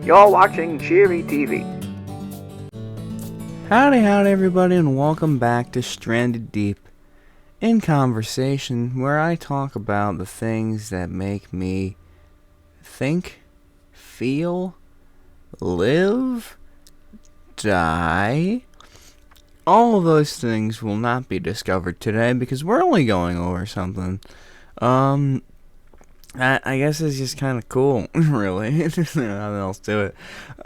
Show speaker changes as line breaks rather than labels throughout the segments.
You're watching Cheery TV.
Howdy everybody, and welcome back to Stranded Deep in Conversation, where I talk about the things that make me think, feel, live, die. All of those things will not be discovered today because we're only going over something. I guess it's just kind of cool, really. Nothing else to it.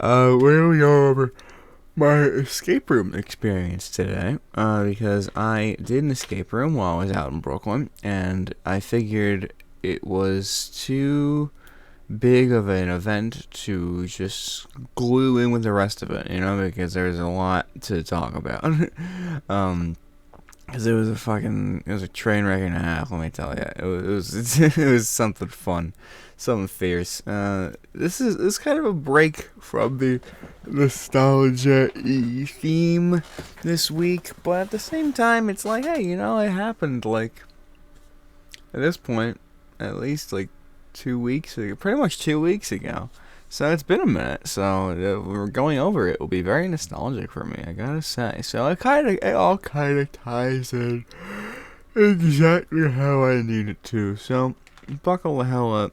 We're going to go over my escape room experience today, because I did an escape room while I was out in Brooklyn, and I figured it was too big of an event to just glue in with the rest of it, because there's a lot to talk about. Because it was a train wreck and a half, let me tell you. It was something fun, something fierce. This is kind of a break from the nostalgia theme this week, but at the same time, it's like, hey, it happened, like, at this point, at least, like, 2 weeks ago, pretty much 2 weeks ago. So it's been a minute, so we're going over it will be very nostalgic for me, I gotta say. So it all kind of ties in exactly how I need it to. So buckle the hell up.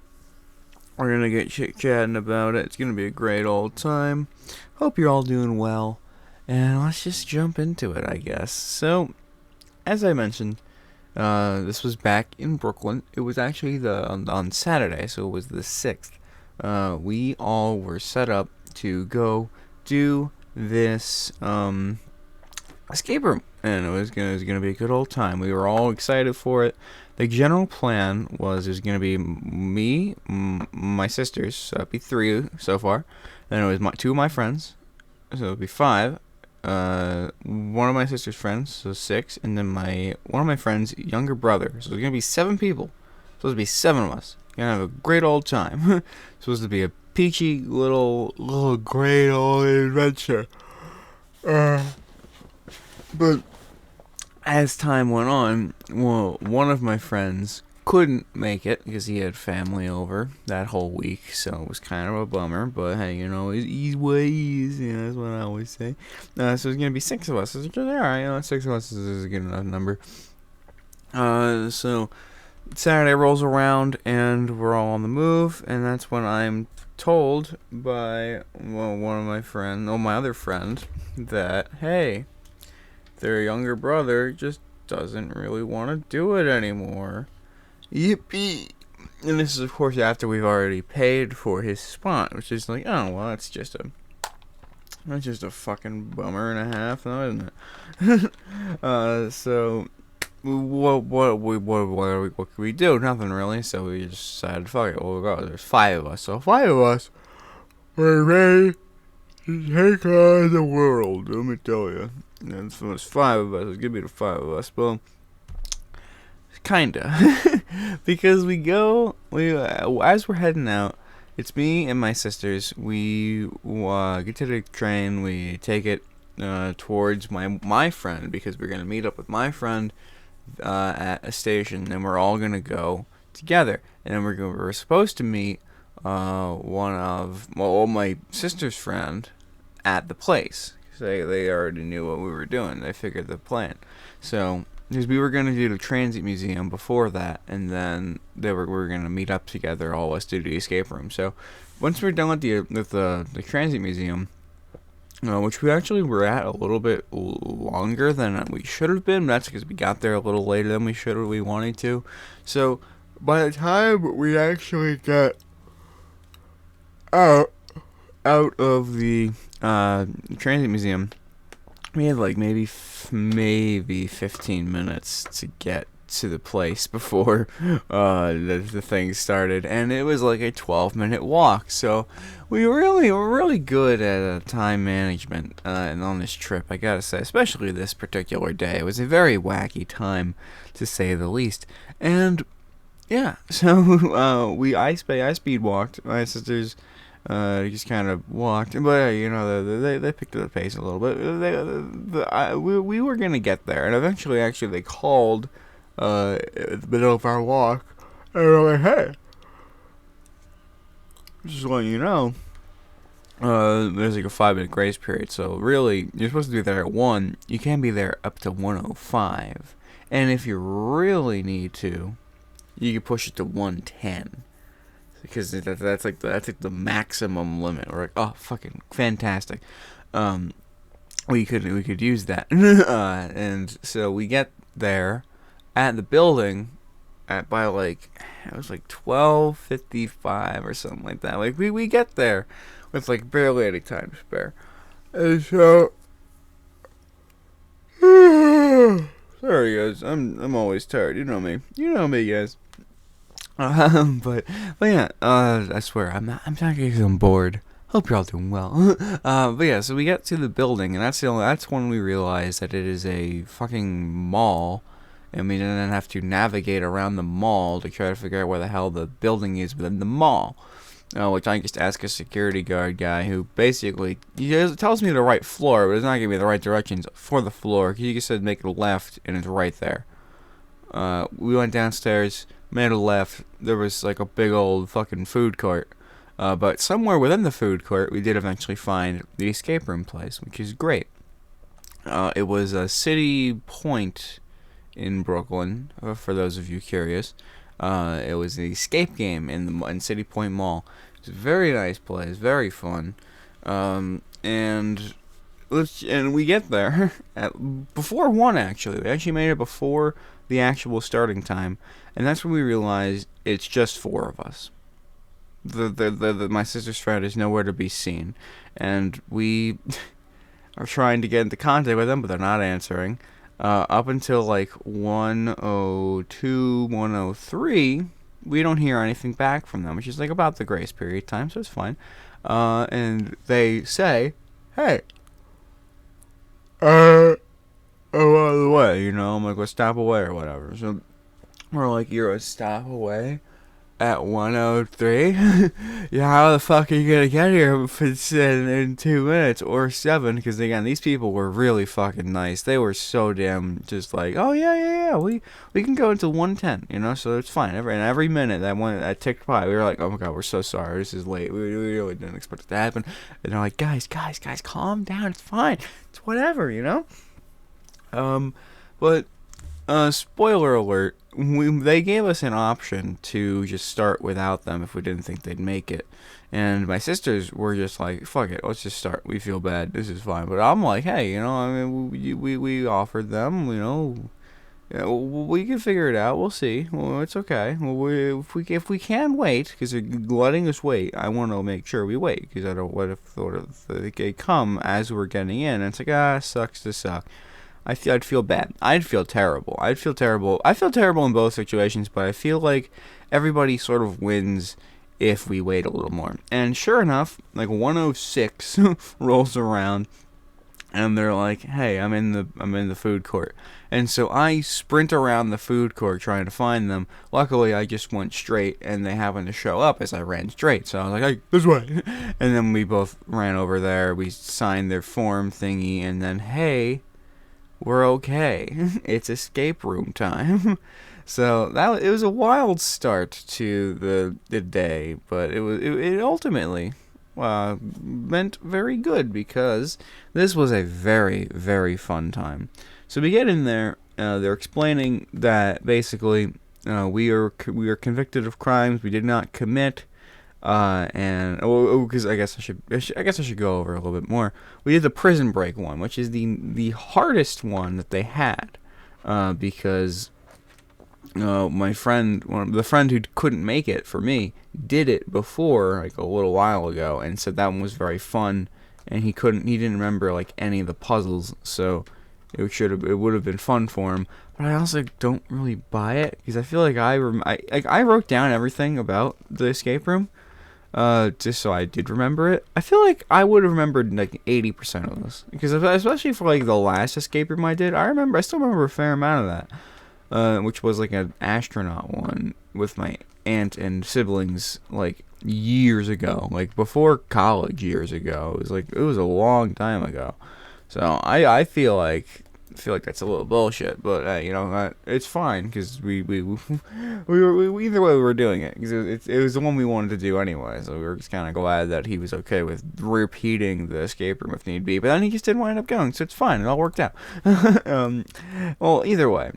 We're gonna get chit-chatting about it. It's gonna be a great old time. Hope you're all doing well, and let's just jump into it, I guess. So, as I mentioned, this was back in Brooklyn. It was actually on Saturday, so it was the 6th. We all were set up to go do this escape room, and it was gonna be a good old time. We were all excited for it. The general plan was it was gonna be me, my sisters, so it'd be 3 so far. Then it was 2 of my friends, so it'd be 5. One of my sister's friends, so 6, and then one of my friends' younger brother. So it's gonna be 7 people. Supposed to be 7 of us. Gonna have a great old time. Supposed to be a peachy little great old adventure. But as time went on, one of my friends couldn't make it because he had family over that whole week, so it was kind of a bummer. But hey, ease ways, that's what I always say. So it's gonna be 6 of us. So it's alright, 6 of us is a good enough number. So Saturday rolls around and we're all on the move, and that's when I'm told by one of my other friend, that hey, their younger brother just doesn't really want to do it anymore. Yippee! And this is, of course, after we've already paid for his spot, which is like, oh well, that's just a fucking bummer and a half, though, isn't it? So what can we do? Nothing really. So we just decided, fuck it, we'll go. There's 5 of us, so 5 of us we're ready to take on the world. Let me tell you. And so it's 5 of us. It's gonna be the 5 of us. Well, kinda, because as we're heading out, it's me and my sisters. We get to the train. We take it towards my friend, because we're gonna meet up with my friend at a station, and we're all gonna go together. And then we're supposed to meet my sister's friend at the place. They already knew what we were doing. They figured the plan. So, because we were going to do the transit museum before that, and then we were going to meet up together, all of us, to do the escape room. So, once we're done with the transit museum, which we actually were at a little bit longer than we should have been. That's because we got there a little later than we wanted to. So, by the time we actually got out of the transit museum, we had like maybe 15 minutes to get to the place before the thing started, and it was like a 12-minute walk. So we were really good at time management and on this trip, I gotta say, especially this particular day. It was a very wacky time, to say the least. And yeah, so I speed walked. My sisters just kind of walked, but they picked up the pace a little bit. We were gonna get there, and eventually, actually, they called at the middle of our walk, and we're like, "Hey, just letting you know, there's like a 5 minute grace period. So really, you're supposed to be there at 1. You can be there up to 1:05, and if you really need to, you can push it to 1:10. Because that's like the maximum limit. We're like, oh, fucking fantastic. We could use that. And so we get there at the building at by like it was like 12:55 or something like that. Like we get there with like barely any time to spare. And so sorry guys, I'm always tired. You know me. You know me, guys. But yeah, I swear I'm not because I'm bored. Hope you're all doing well. But yeah, so we get to the building, and that's when we realize that it is a fucking mall, and we then have to navigate around the mall to try to figure out where the hell the building is within the mall. Which I just ask a security guard guy who basically tells me the right floor, but does not give me the right directions for the floor. He just said make a left, and it's right there. We went downstairs, made a left. There was like a big old fucking food court. But somewhere within the food court, we did eventually find the escape room place, which is great. It was a City Point in Brooklyn, for those of you curious. It was the escape game in City Point Mall. It's a very nice place, very fun. And we get there before 1, actually. We actually made it before the actual starting time, and that's when we realized it's just 4 of us. My sister's friend is nowhere to be seen, and we are trying to get into contact with them, but they're not answering. Up until like 1:02, 1:03, we don't hear anything back from them, which is like about the grace period time, so it's fine. And they say, "Hey, oh, by the way, I'm like, a stop away or whatever." So we're like, "You're a stop away at 1:03? Yeah, how the fuck are you gonna get here if it's in 2 minutes or 7? Because again, these people were really fucking nice. They were so damn just like, oh yeah, we can go until 1:10, so it's fine. Every minute that ticked by, we were like, oh my god, we're so sorry, this is late. We really didn't expect it to happen. And they're like, guys, calm down, it's fine, it's whatever, But spoiler alert, they gave us an option to just start without them if we didn't think they'd make it. And my sisters were just like, fuck it, let's just start. We feel bad, this is fine. But I'm like, hey, I mean, we offered them, we can figure it out. We'll see. Well, it's okay. Well, if we can wait, because they're letting us wait, I want to make sure we wait, because I don't want to they come as we're getting in, and it's like, sucks to suck. I'd feel bad. I'd feel terrible. I feel terrible in both situations, but I feel like everybody sort of wins if we wait a little more. And sure enough, like 1:06 rolls around, and they're like, "Hey, I'm in the food court." And so I sprint around the food court trying to find them. Luckily, I just went straight, and they happened to show up as I ran straight. So I was like, "Hey, this way." And then we both ran over there. We signed their form thingy, and then, hey, we're okay. It's escape room time. So it was a wild start to the day, but it ultimately meant very good, because this was a very, very fun time. So we get in there. They're explaining that basically we are convicted of crimes we did not commit. And because I guess I should go over a little bit more. We did the prison break one, which is the hardest one that they had, because my friend, the friend who couldn't make it for me, did it before, like a little while ago, and said that one was very fun, and he didn't remember like any of the puzzles, so it would have been fun for him. But I also don't really buy it, because I feel like I wrote down everything about the escape room. Just so I did remember it. I feel like I would have remembered like 80% of this, because especially for like the last escape room I did, I still remember a fair amount of that, which was like an astronaut one with my aunt and siblings, like years ago, like before college years ago. It was a long time ago. So I feel like feel like that's a little bullshit, but it's fine because we either way we were doing it because it was the one we wanted to do anyway. So we were just kind of glad that he was okay with repeating the escape room if need be. But then he just didn't wind up going, so it's fine. It all worked out. Well, either way,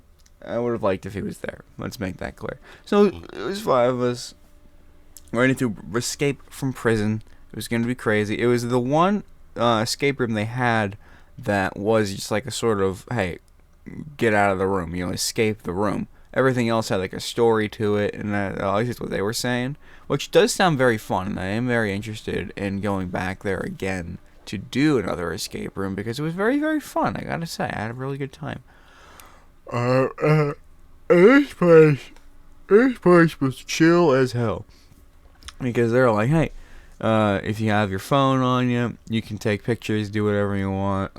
I would have liked if he was there. Let's make that clear. So it was 5 of us ready to escape from prison. It was going to be crazy. It was the one escape room they had that was just like a sort of, hey, get out of the room, escape the room. Everything else had like a story to it, and at least that's what they were saying, which does sound very fun, and I am very interested in going back there again to do another escape room, because it was very, very fun, I gotta say. I had a really good time. This place was chill as hell, because they're like, hey, if you have your phone on you, you can take pictures, do whatever you want.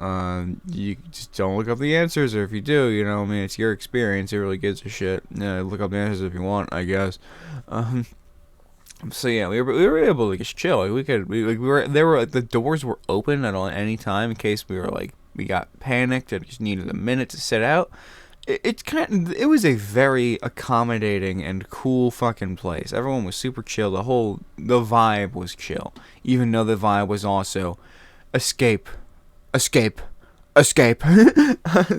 You just don't look up the answers, or if you do, it's your experience. It really gives a shit. Look up the answers if you want, I guess. So yeah, we were able to just chill. The doors were open at any time in case we got panicked and just needed a minute to sit out. It was a very accommodating and cool fucking place. Everyone was super chill. The vibe was chill, even though the vibe was also escape.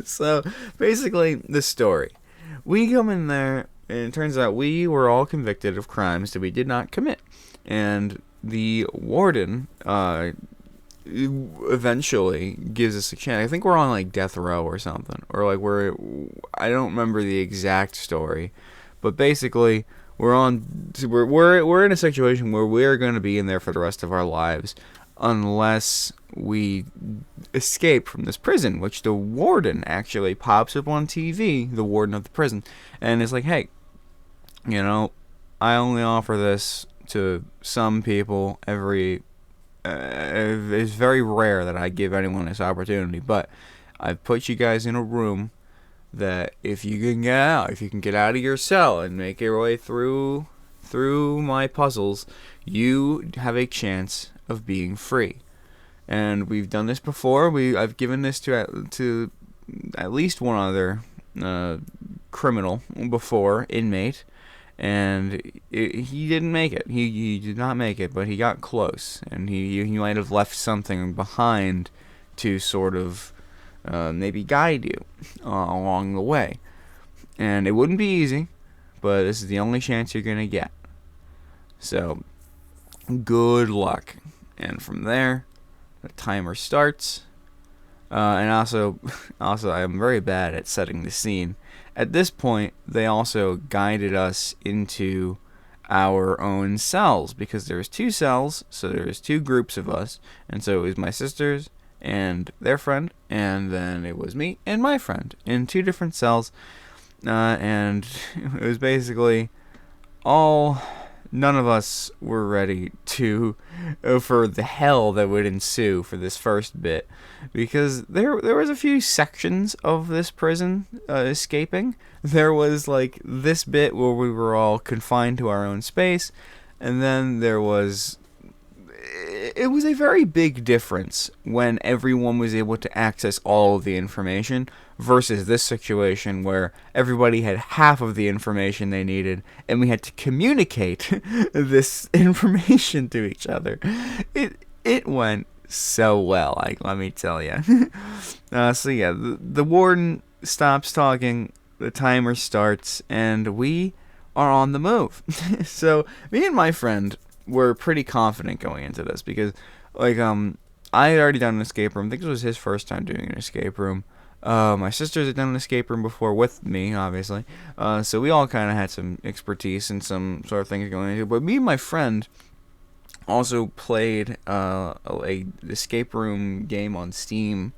So basically, the story: we come in there, and it turns out we were all convicted of crimes that we did not commit, and the warden eventually gives us a chance. I think we're on like death row or something, or like I don't remember the exact story, but basically we're in a situation where we're going to be in there for the rest of our lives unless we escape from this prison, which the warden actually pops up on TV, the warden of the prison, and is like, hey, I only offer this to some people it's very rare that I give anyone this opportunity, but I've put you guys in a room that if you can get out of your cell and make your way through my puzzles, you have a chance of being free. And we've done this before. I've given this to at least one other criminal before, inmate. And he didn't make it. He did not make it, but he got close, and he might have left something behind to sort of maybe guide you along the way. And it wouldn't be easy, but this is the only chance you're gonna get. So, good luck. And from there, the timer starts. And also, I'm very bad at setting the scene. At this point, they also guided us into our own cells, because there's 2 cells, so there's 2 groups of us, and so it was my sisters and their friend, and then it was me and my friend in 2 different cells, and it was basically none of us were ready for the hell that would ensue for this first bit, because there was a few sections of this prison escaping. There was like this bit where we were all confined to our own space, and then it was a very big difference when everyone was able to access all of the information versus this situation where everybody had half of the information they needed, and we had to communicate this information to each other. It went so well, let me tell you. So yeah, the warden stops talking, the timer starts, and we are on the move. So me and my friend were pretty confident going into this, because I had already done an escape room. I think this was his first time doing an escape room. My sisters had done an escape room before with me, obviously. So we all kind of had some expertise and some sort of things going into it. But me and my friend also played a escape room game on Steam.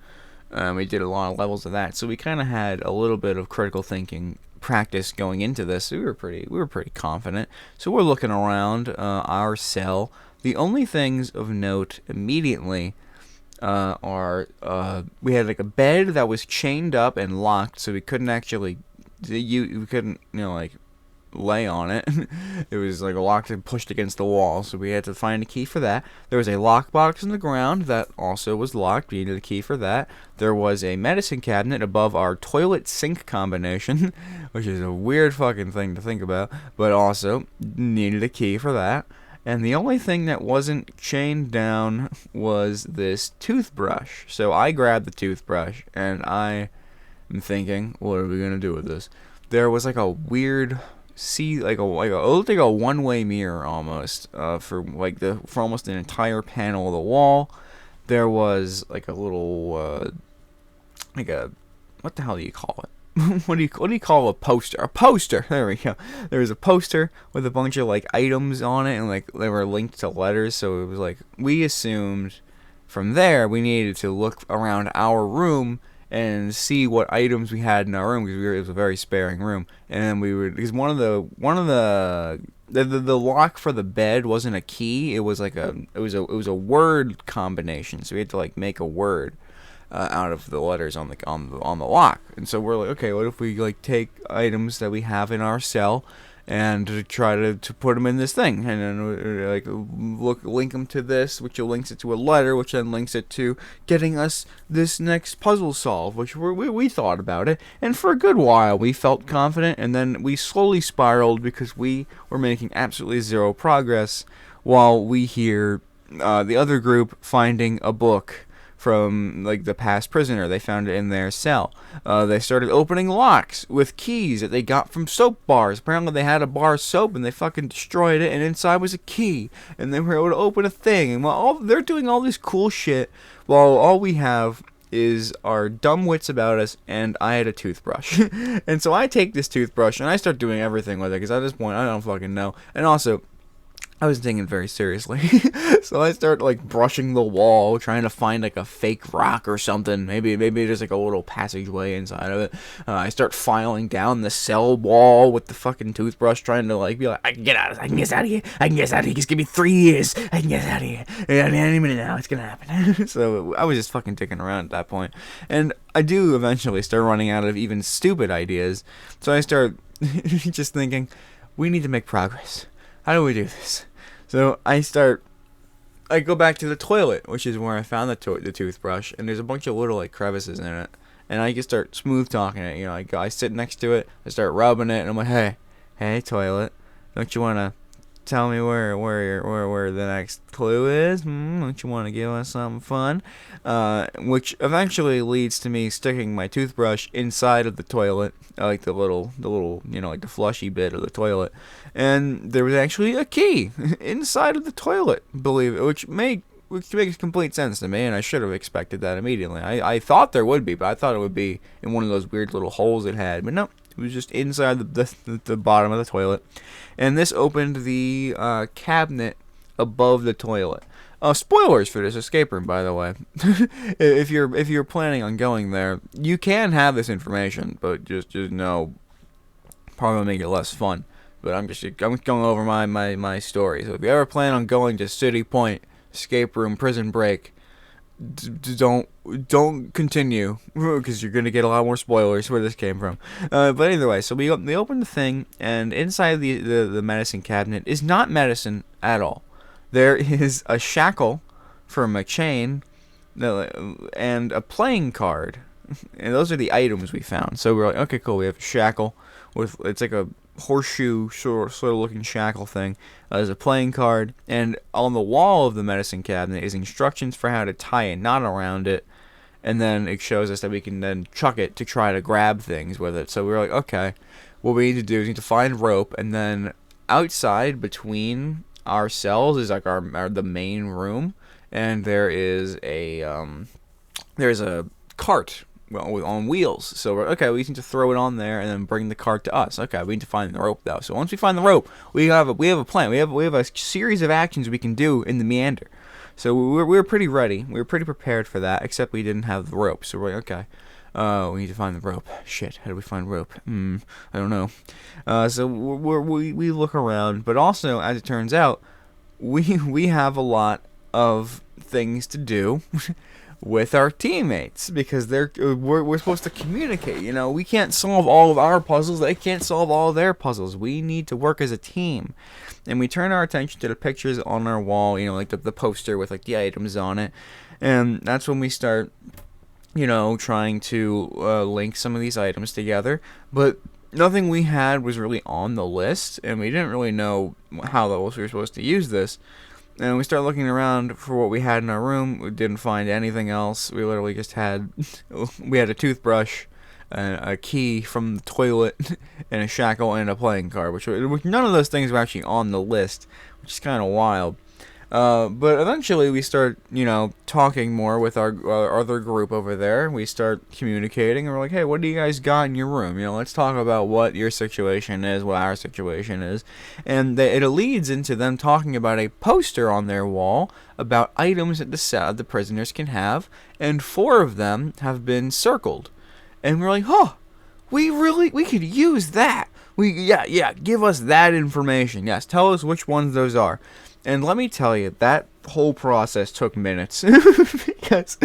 We did a lot of levels of that. So we kind of had a little bit of critical thinking practice going into this. We were pretty confident. So we're looking around our cell. The only things of note immediately are we had like a bed that was chained up and locked, so we couldn't actually lay on it. It was like a lock that pushed against the wall, so we had to find a key for that. There was a lockbox in the ground that also was locked. We needed a key for that. There was a medicine cabinet above our toilet sink combination, which is a weird fucking thing to think about, but also needed a key for that. And the only thing that wasn't chained down was this toothbrush. So I grabbed the toothbrush, and I'm thinking, what are we gonna do with this? There was like a weird it looked like a one-way mirror almost, for almost an entire panel of the wall. There was like a little what the hell do you call it? what do you call a poster? A poster. There we go. There was a poster with a bunch of like items on it, and like they were linked to letters. So it was like we assumed from there we needed to look around our room and see what items we had in our room, because it was a very sparing room. And then because one of the lock for the bed wasn't a key. It was like it was a word combination. So we had to like make a word out of the letters on the lock. And so we're like, okay, what if we like take items that we have in our cell and to try to put them in this thing, and then like link them to this, which links it to a letter, which then links it to getting us this next puzzle solved, which we thought about it, and for a good while we felt confident, and then we slowly spiraled because we were making absolutely zero progress, while we hear the other group finding a book from like the past prisoner. They found it in their cell. They started opening locks with keys that they got from soap bars. Apparently they had a bar of soap and they fucking destroyed it, and inside was a key, and they were able to open a thing. And while they're doing all this cool shit, while all we have is our dumb wits about us, and I had a toothbrush. And so I take this toothbrush and I start doing everything with it, because at this point I don't fucking know. And also, I was taking it very seriously. So I start like brushing the wall, trying to find like a fake rock or something. Maybe there's like a little passageway inside of it. I start filing down the cell wall with the fucking toothbrush, trying to like be like, I can get out of here. Just give me 3 years. I can get out of here. Any minute now, it's gonna happen. So I was just fucking dicking around at that point. And I do eventually start running out of even stupid ideas. So I start just thinking, we need to make progress. How do we do this? So I go back to the toilet, which is where I found the toothbrush, and there's a bunch of little like crevices in it, and I just start smooth talking it. You know, I sit next to it, I start rubbing it, and I'm like, hey toilet, don't you wanna tell me where the next clue is? Don't you want to give us something fun? Which eventually leads to me sticking my toothbrush inside of the toilet, like the little, like the flushy bit of the toilet. And there was actually a key inside of the toilet, believe it, which makes complete sense to me, and I should have expected that immediately. I thought there would be, but I thought it would be in one of those weird little holes it had. But no, it was just inside the bottom of the toilet. And this opened the cabinet above the toilet. Spoilers for this escape room, by the way. If you're planning on going there, you can have this information, but just know, probably make it less fun. But I'm going over my story. So if you ever plan on going to City Point, escape room, prison break, don't continue, because you're gonna get a lot more spoilers where this came from. But either way, so they opened the thing, and inside the medicine cabinet is not medicine at all. There is a shackle from a chain, and a playing card, and those are the items we found. So we're like, okay, cool. We have a shackle it's like a horseshoe sort of looking shackle thing. There's a playing card, and on the wall of the medicine cabinet is instructions for how to tie a knot around it, and then it shows us that we can then chuck it to try to grab things with it. So we're like, okay, what we need to do is we need to find rope, and then outside between our cells is like the main room, and there's a cart on wheels. So we're okay, we need to throw it on there and then bring the cart to us. Okay, we need to find the rope though. So once we find the rope, we have a plan. We have a series of actions we can do in the meander. So we were pretty ready. We were pretty prepared for that, except we didn't have the rope. So we're like, okay, we need to find the rope. Shit, how do we find rope? I don't know. So we look around, but also, as it turns out, we have a lot of things to do. with our teammates, because we're supposed to communicate. You know, we can't solve all of our puzzles. They can't solve all of their puzzles. We need to work as a team. And we turn our attention to the pictures on our wall, you know, like the poster with like the items on it. And that's when we start, you know, trying to link some of these items together. But nothing we had was really on the list, and we didn't really know how else we were supposed to use this. And we started looking around for what we had in our room. We didn't find anything else. We literally just had we had a toothbrush, a key from the toilet, and a shackle and a playing card, which none of those things were actually on the list, which is kind of wild. But eventually we start, you know, talking more with our other group over there. We start communicating, and we're like, hey, what do you guys got in your room? You know, let's talk about what your situation is, what our situation is. And it leads into them talking about a poster on their wall about items that the prisoners can have, and 4 of them have been circled. And we're like, oh, we could use that. Yeah, give us that information. Yes, tell us which ones those are. And let me tell you, that whole process took minutes. because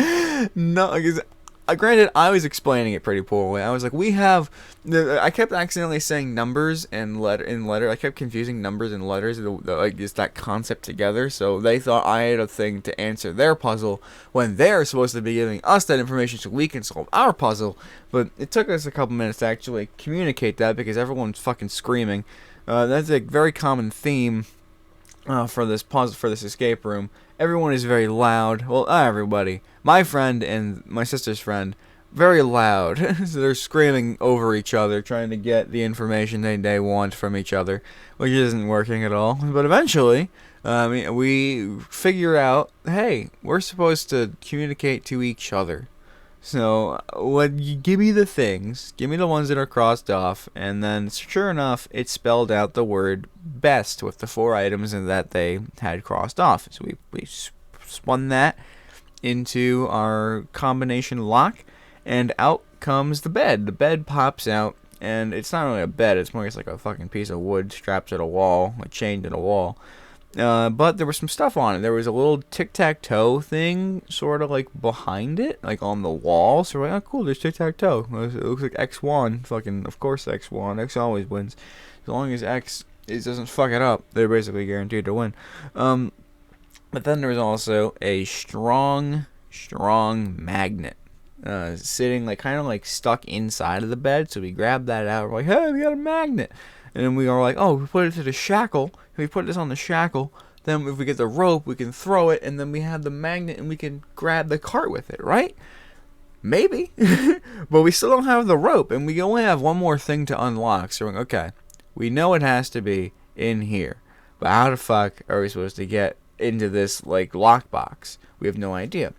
granted, I was explaining it pretty poorly. I was like, I kept accidentally saying numbers and letter. I kept confusing numbers and letters, like just that concept together. So they thought I had a thing to answer their puzzle when they're supposed to be giving us that information so we can solve our puzzle. But it took us a couple minutes to actually communicate that, because everyone's fucking screaming. That's a very common theme. For this escape room. Everyone is very loud. Well, not everybody. My friend and my sister's friend, very loud. So they're screaming over each other, trying to get the information they want from each other, which isn't working at all. But eventually, we figure out, hey, we're supposed to communicate to each other. So, give me the things, give me the ones that are crossed off, and then, sure enough, it spelled out the word best with the 4 items that they had crossed off. So we spun that into our combination lock, and out comes the bed. The bed pops out, and it's not really a bed, it's more just like a fucking piece of wood strapped to the wall, like chained to the wall. But there was some stuff on it. There was a little tic-tac-toe thing sort of like behind it, like on the wall. So we're like, oh cool, there's tic-tac-toe. It looks like X won. Fucking, of course X won. X always wins. As long as X doesn't fuck it up, they're basically guaranteed to win. But then there was also a strong magnet. Sitting like kind of like stuck inside of the bed. So we grabbed that out. We're like, hey, we got a magnet. And then we are like, oh, we put it to the shackle. If we put this on the shackle, then if we get the rope, we can throw it, and then we have the magnet, and we can grab the cart with it, right? Maybe. But we still don't have the rope, and we only have one more thing to unlock. So we're like, okay, we know it has to be in here. But how the fuck are we supposed to get into this, like, lockbox? We have no idea.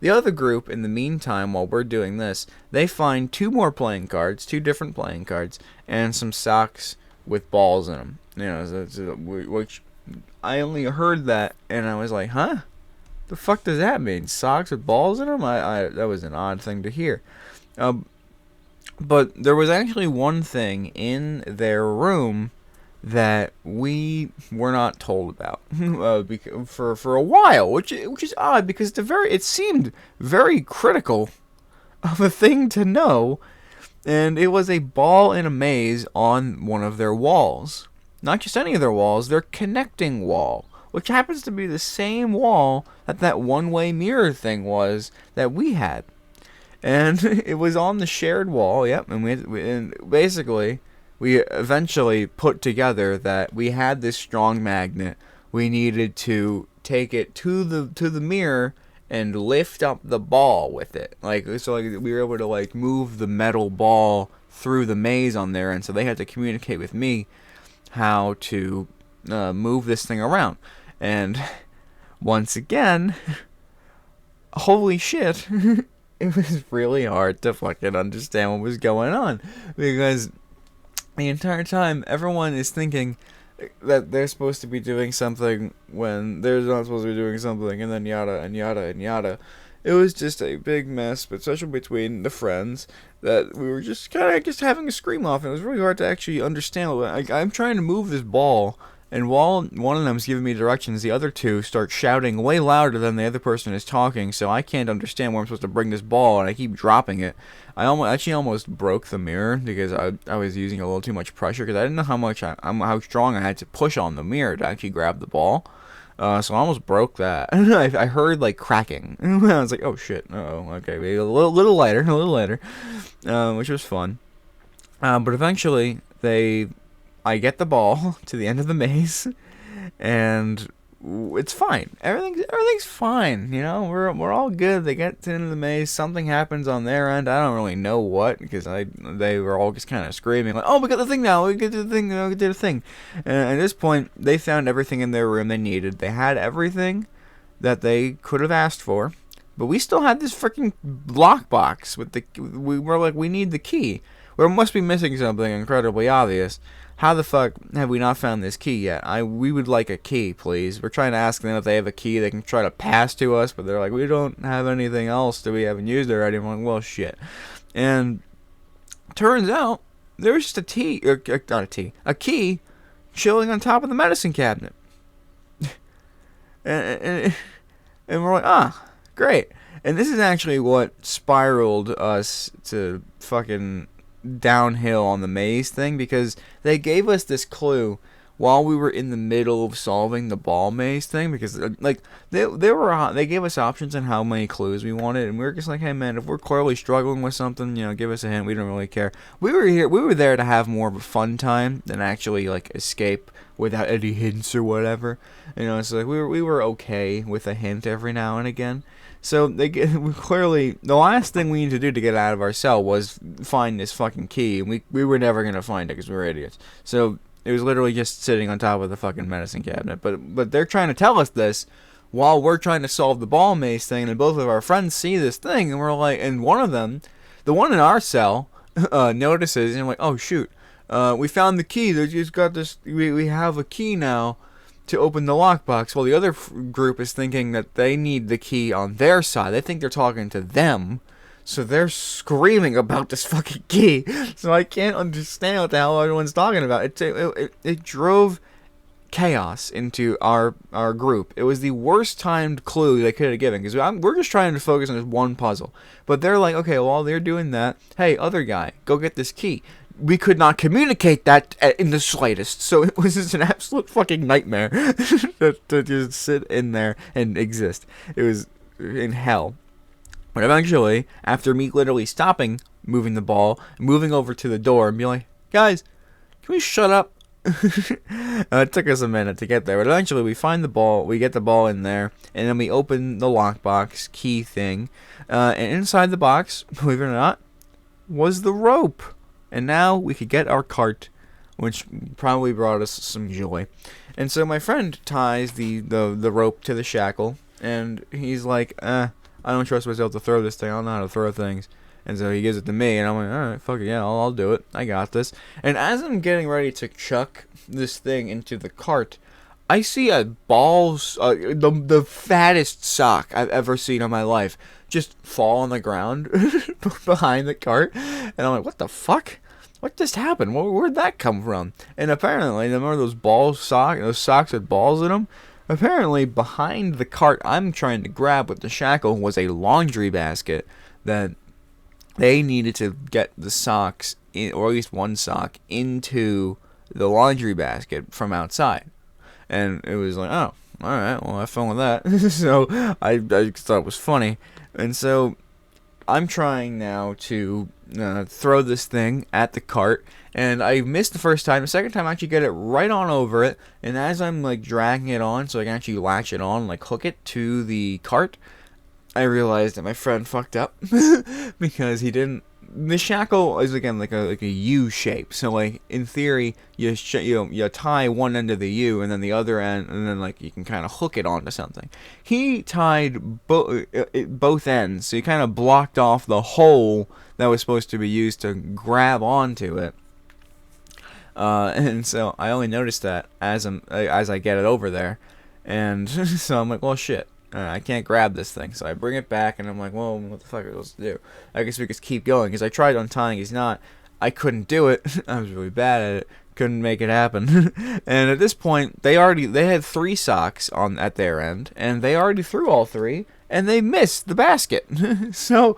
The other group, in the meantime, while we're doing this, they find 2 more playing cards, 2 different playing cards, and some socks with balls in them. You know, which I only heard that, and I was like, huh? The fuck does that mean? Socks with balls in them? That was an odd thing to hear. But there was actually one thing in their room that we were not told about for a while, which is odd, because it seemed very critical of a thing to know. And it was a ball in a maze on one of their walls. Not just any of their walls, their connecting wall, which happens to be the same wall that one-way mirror thing was that we had. And it was on the shared wall, yep, and basically, we eventually put together that we had this strong magnet. We needed to take it to the mirror and lift up the ball with it. So we were able to like move the metal ball through the maze on there, and so they had to communicate with me how to move this thing around. And once again, holy shit, it was really hard to fucking understand what was going on, because the entire time everyone is thinking that they're supposed to be doing something when they're not supposed to be doing something, and then yada and yada and yada. It was just a big mess, but especially between the friends, that we were just kind of just having a scream off, and it was really hard to actually understand. I'm trying to move this ball, And while one of them's giving me directions, the other two start shouting way louder than the other person is talking, so I can't understand where I'm supposed to bring this ball, and I keep dropping it. I almost broke the mirror because I was using a little too much pressure because I didn't know how strong I had to push on the mirror to actually grab the ball. So I almost broke that. I heard like cracking. I was like, oh shit. Oh, okay, maybe a little lighter, which was fun. But eventually I get the ball to the end of the maze, and it's fine. Everything's fine. You know, we're all good. They get to the end of the maze. Something happens on their end. I don't really know what because they were all just kind of screaming like, "Oh, we got the thing now. We get the thing. We did the thing." And at this point, they found everything in their room they needed. They had everything that they could have asked for, but we still had this freaking lockbox with the. We were like, we need the key. We must be missing something incredibly obvious. How the fuck have we not found this key yet? We would like a key, please. We're trying to ask them if they have a key they can try to pass to us, but they're like, we don't have anything else that we haven't used already. I'm like, well, shit. And turns out there's just a key chilling on top of the medicine cabinet. and we're like, great. And this is actually what spiraled us to fucking downhill on the maze thing, because they gave us this clue while we were in the middle of solving the ball maze thing, because like they gave us options on how many clues we wanted, and we were just like, hey man, if we're clearly struggling with something, you know, give us a hint. We don't really care. We were there to have more of a fun time than actually like escape without any hints or whatever. You know, so like we were okay with a hint every now and again. So clearly the last thing we needed to do to get out of our cell was find this fucking key, and we were never gonna find it because we were idiots. So it was literally just sitting on top of the fucking medicine cabinet. But they're trying to tell us this while we're trying to solve the ball maze thing, and both of our friends see this thing, and we're like, and one of them, the one in our cell, notices, and we're like, oh shoot, we found the key. They just got this. We have a key now to open the lockbox. Well, the other group is thinking that they need the key on their side. They think they're talking to them, so they're screaming about this fucking key. So I can't understand what the hell everyone's talking about. It drove chaos into our group. It was the worst timed clue they could have given, because we're just trying to focus on this one puzzle. But they're like, okay, while they're doing that, hey, other guy, go get this key. We could not communicate that in the slightest, so it was just an absolute fucking nightmare to just sit in there and exist. It was in hell. But eventually, after me literally stopping moving the ball, moving over to the door, and being like, guys, can we shut up? It took us a minute to get there, but eventually we find the ball, we get the ball in there, and then we open the lockbox key thing, and inside the box, believe it or not, was the rope. And now we could get our cart, which probably brought us some joy. And so my friend ties the rope to the shackle, and he's like, I don't trust myself to throw this thing. I don't know how to throw things. And so he gives it to me, and I'm like, alright, fuck it, yeah, I'll do it. I got this. And as I'm getting ready to chuck this thing into the cart, I see a the fattest sock I've ever seen in my life just fall on the ground behind the cart. And I'm like, what the fuck? What just happened? Where'd that come from? And apparently, remember those socks with balls in them? Apparently, behind the cart I'm trying to grab with the shackle was a laundry basket that they needed to get the socks, or at least one sock, into the laundry basket from outside. And it was like, oh, alright, well, have fun with that. So I thought it was funny. And so I'm trying now to throw this thing at the cart, and I missed the first time. The second time I actually get it right on over it, and as I'm like dragging it on so I can actually latch it on, like hook it to the cart, I realized that my friend fucked up because he didn't. The shackle is again like a U shape, so like in theory you tie one end of the U and then the other end, and then like you can kind of hook it onto something. He tied both ends, so he kind of blocked off the hole that was supposed to be used to grab onto it. And so I only noticed that as I get it over there, and so I'm like, well shit. I can't grab this thing, so I bring it back, and I'm like, well, what the fuck are we supposed to do? I guess we could keep going, because I tried untying his knot. I couldn't do it. I was really bad at it, couldn't make it happen. And at this point, they had 3 socks at their end, and they already threw all 3, and they missed the basket. so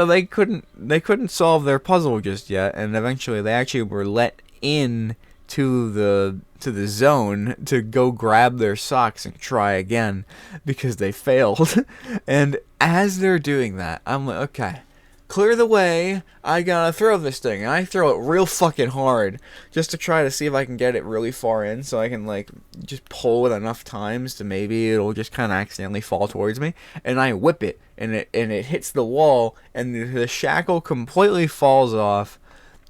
they couldn't solve their puzzle just yet, and eventually they actually were let in to the zone to go grab their socks and try again because they failed. And as they're doing that, I'm like, okay, clear the way, I gotta throw this thing. And I throw it real fucking hard just to try to see if I can get it really far in, so I can like just pull it enough times to maybe it'll just kind of accidentally fall towards me. And I whip it, and it hits the wall, and the shackle completely falls off.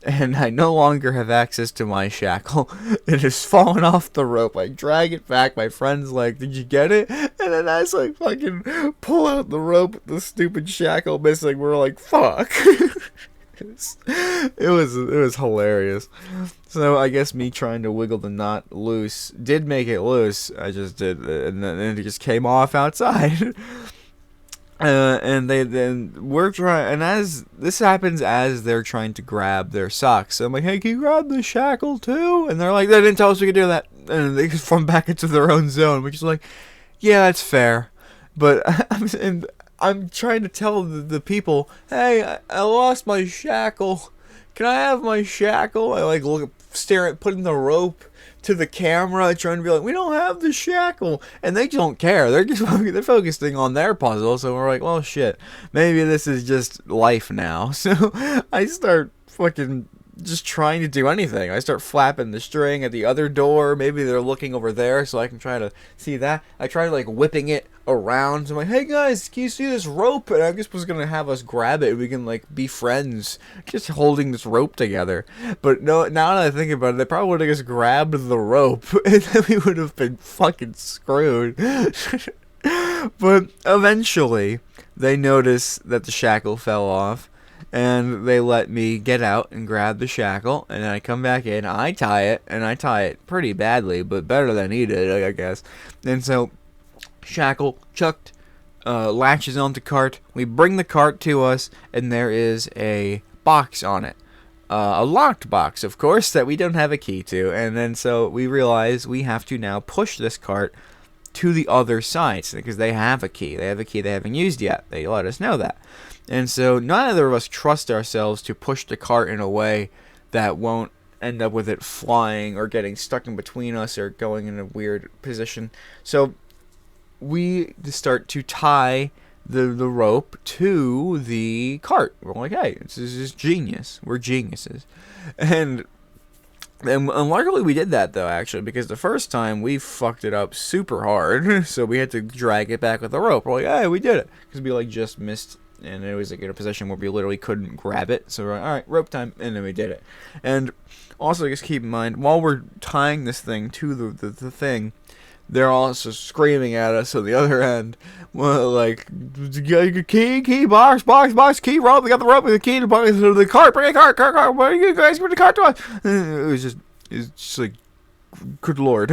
And I no longer have access to my shackle. It has fallen off the rope. I drag it back. My friend's like, "Did you get it?" And then I just like fucking pull out the rope, the stupid shackle missing. We're like, "Fuck." It was hilarious. So I guess me trying to wiggle the knot loose did make it loose. I just did, and then it just came off outside. And we're trying, and as this happens, as they're trying to grab their socks, I'm like, "Hey, can you grab the shackle too?" And they're like, "They didn't tell us we could do that." And they just fall back into their own zone, which is like, yeah, that's fair. But I'm trying to tell the people, "Hey, I lost my shackle. Can I have my shackle?" I like stare at putting the rope to the camera, trying to be like, "We don't have the shackle," and they don't care. They're focusing on their puzzle. So we're like, "Well, shit, maybe this is just life now." So I start fucking just trying to do anything. I start flapping the string at the other door. Maybe they're looking over there, so I can try to see that. I try like whipping it around. So I'm like, "Hey guys, can you see this rope?" And I just was gonna have us grab it. We can like be friends, just holding this rope together. But no, now that I think about it, they probably would have just grabbed the rope, and then we would have been fucking screwed. But eventually, they notice that the shackle fell off. And they let me get out and grab the shackle, and then I come back in, I tie it, and I tie it pretty badly, but better than he did, I guess. And so, shackle chucked, latches onto cart, we bring the cart to us, and there is a box on it. A locked box, of course, that we don't have a key to, and then so we realize we have to now push this cart to the other side, because they have a key. They have a key they haven't used yet. They let us know that. And so neither of us trust ourselves to push the cart in a way that won't end up with it flying or getting stuck in between us or going in a weird position. So we start to tie the rope to the cart. We're like, "Hey, this is genius. We're geniuses." And luckily we did that, though, actually, because the first time we fucked it up super hard. So we had to drag it back with the rope. We're like, "Hey, we did it." Because we like just missed, and it was like in a position where we literally couldn't grab it. So we're like, "All right, rope time," and then we did it. And also, just keep in mind, while we're tying this thing to the thing, they're also screaming at us on the other end, well, like, key, box, key, rope, we got the rope, the key to the cart, bring the cart, why are you guys bring the cart to us? It's just like, good lord.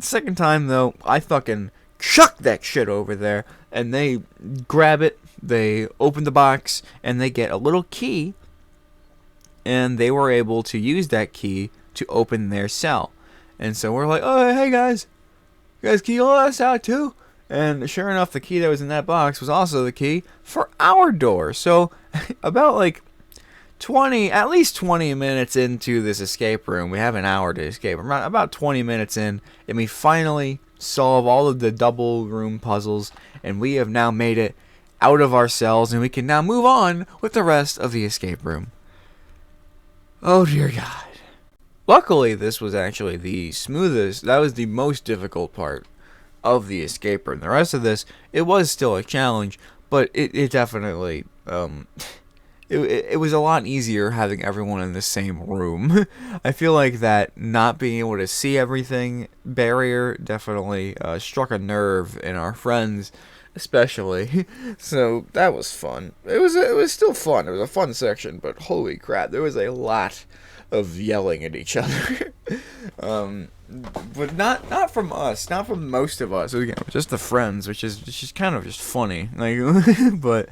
Second time, though, I fucking chuck that shit over there, and they grab it, they open the box, and they get a little key, and they were able to use that key to open their cell. And so we're like, "Oh, hey guys, can you let us out too?" And sure enough, the key that was in that box was also the key for our door. So about like at least 20 minutes into this escape room, we have an hour to escape. About 20 minutes in, and we finally solve all of the double room puzzles, and we have now made it out of our cells, and we can now move on with the rest of the escape room. Oh dear God. Luckily, this was actually the smoothest. That was the most difficult part of the escape room. The rest of this, it was still a challenge, but it definitely, it was a lot easier having everyone in the same room. I feel like that not being able to see everything barrier definitely struck a nerve in our friends, especially. So that was fun. It was still fun. It was a fun section, but holy crap, there was a lot of yelling at each other. But not from us, not from most of us. Again, just the friends, which is just kind of just funny. Like, but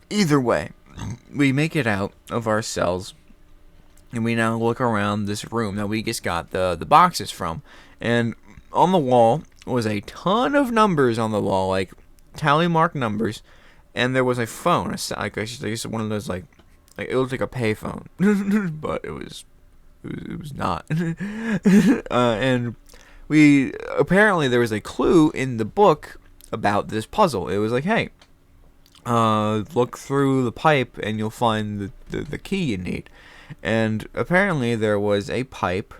either way, we make it out of our cells, And we now look around this room that we just got the boxes from. And on the wall was a ton of numbers on the wall, like tally mark numbers. And there was a phone, I guess one of those like it looked like a payphone, but it was not. And we apparently there was a clue in the book about this puzzle. It was like, hey, look through the pipe and you'll find the key you need. And apparently there was a pipe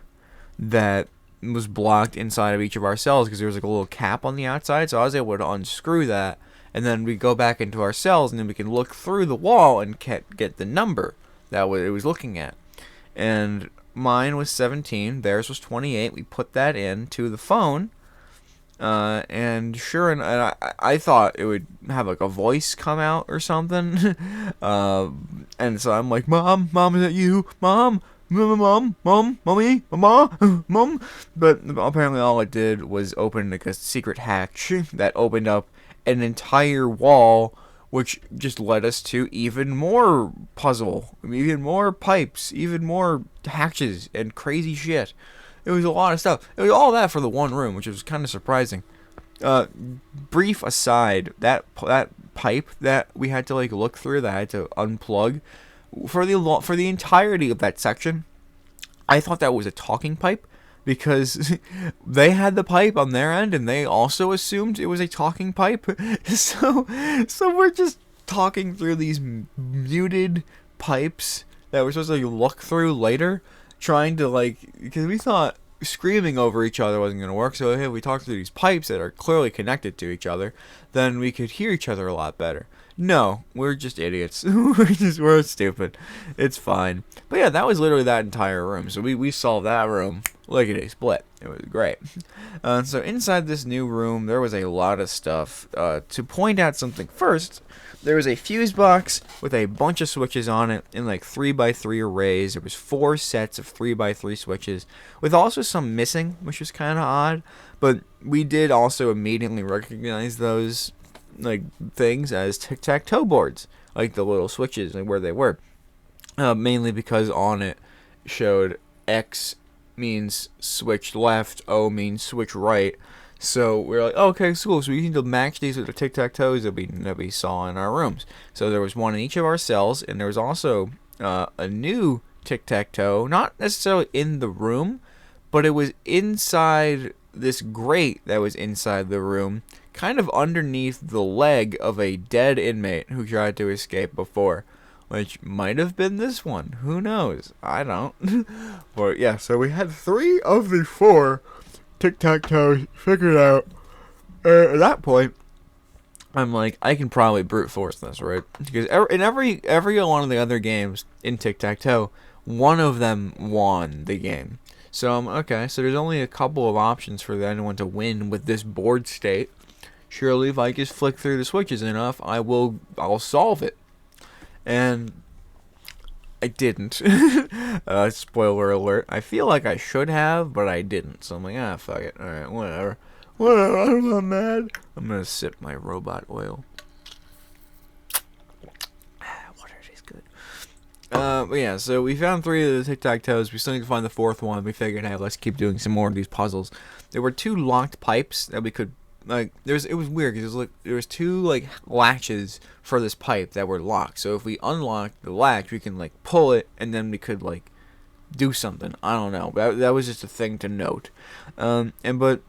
that was blocked inside of each of our cells because there was like a little cap on the outside. So I was able to unscrew that, and then we go back into our cells, and then we can look through the wall and get the number that it was looking at. And mine was 17, theirs was 28. We put that into the phone, and sure, and I thought it would have like a voice come out or something. And so I'm like, Mom, is that you? Mom, mommy, mama, mom. But apparently all it did was open like a secret hatch that opened up an entire wall, which just led us to even more puzzle, even more pipes, even more hatches and crazy shit. It was a lot of stuff. It was all that for the one room, which was kind of surprising. Brief aside, that pipe that we had to like look through, that I had to unplug for the entirety of that section, I thought that was a talking pipe because they had the pipe on their end and they also assumed it was a talking pipe. So we're just talking through these muted pipes that we're supposed to like look through later, trying to because we thought screaming over each other wasn't going to work. So if we talk through these pipes that are clearly connected to each other, then we could hear each other a lot better. No, we're just idiots. we're stupid. It's fine. But yeah, that was literally that entire room. So we solved that room lickety split. It was great. So inside this new room, there was a lot of stuff. To point out something first, there was a fuse box with a bunch of switches on it in like 3x3 arrays. There was 4 sets of 3x3 switches, with also some missing, which was kind of odd. But we did also immediately recognize those things as tic-tac-toe boards, like the little switches and where they were. Mainly because on it showed X means switch left, O means switch right. So we're like, oh, okay, cool. So we need to match these with the tic-tac-toes that we saw in our rooms. So there was one in each of our cells, and there was also a new tic-tac-toe, not necessarily in the room, but it was inside this grate that was inside the room, kind of underneath the leg of a dead inmate who tried to escape before, which might have been this one. Who knows? I don't. But yeah, so we had 3 of the 4 tic-tac-toes figured out. At that point, I'm like, I can probably brute force this, right? Because in every one of the other games in tic-tac-toe, one of them won the game. So I'm okay. So there's only a couple of options for anyone to win with this board state. Surely, if I just flick through the switches enough, I'll solve it. And I didn't. Spoiler alert. I feel like I should have, but I didn't. So I'm like, fuck it. Alright, whatever. I'm not mad. I'm gonna sip my robot oil. Water tastes good. But yeah, so we found 3 of the tic-tac-toes. We still need to find the 4th one. We figured, hey, let's keep doing some more of these puzzles. There were 2 locked pipes that we could it was weird because there was 2 latches for this pipe that were locked. So if we unlock the latch, we can pull it, and then we could do something. I don't know. That was just a thing to note. But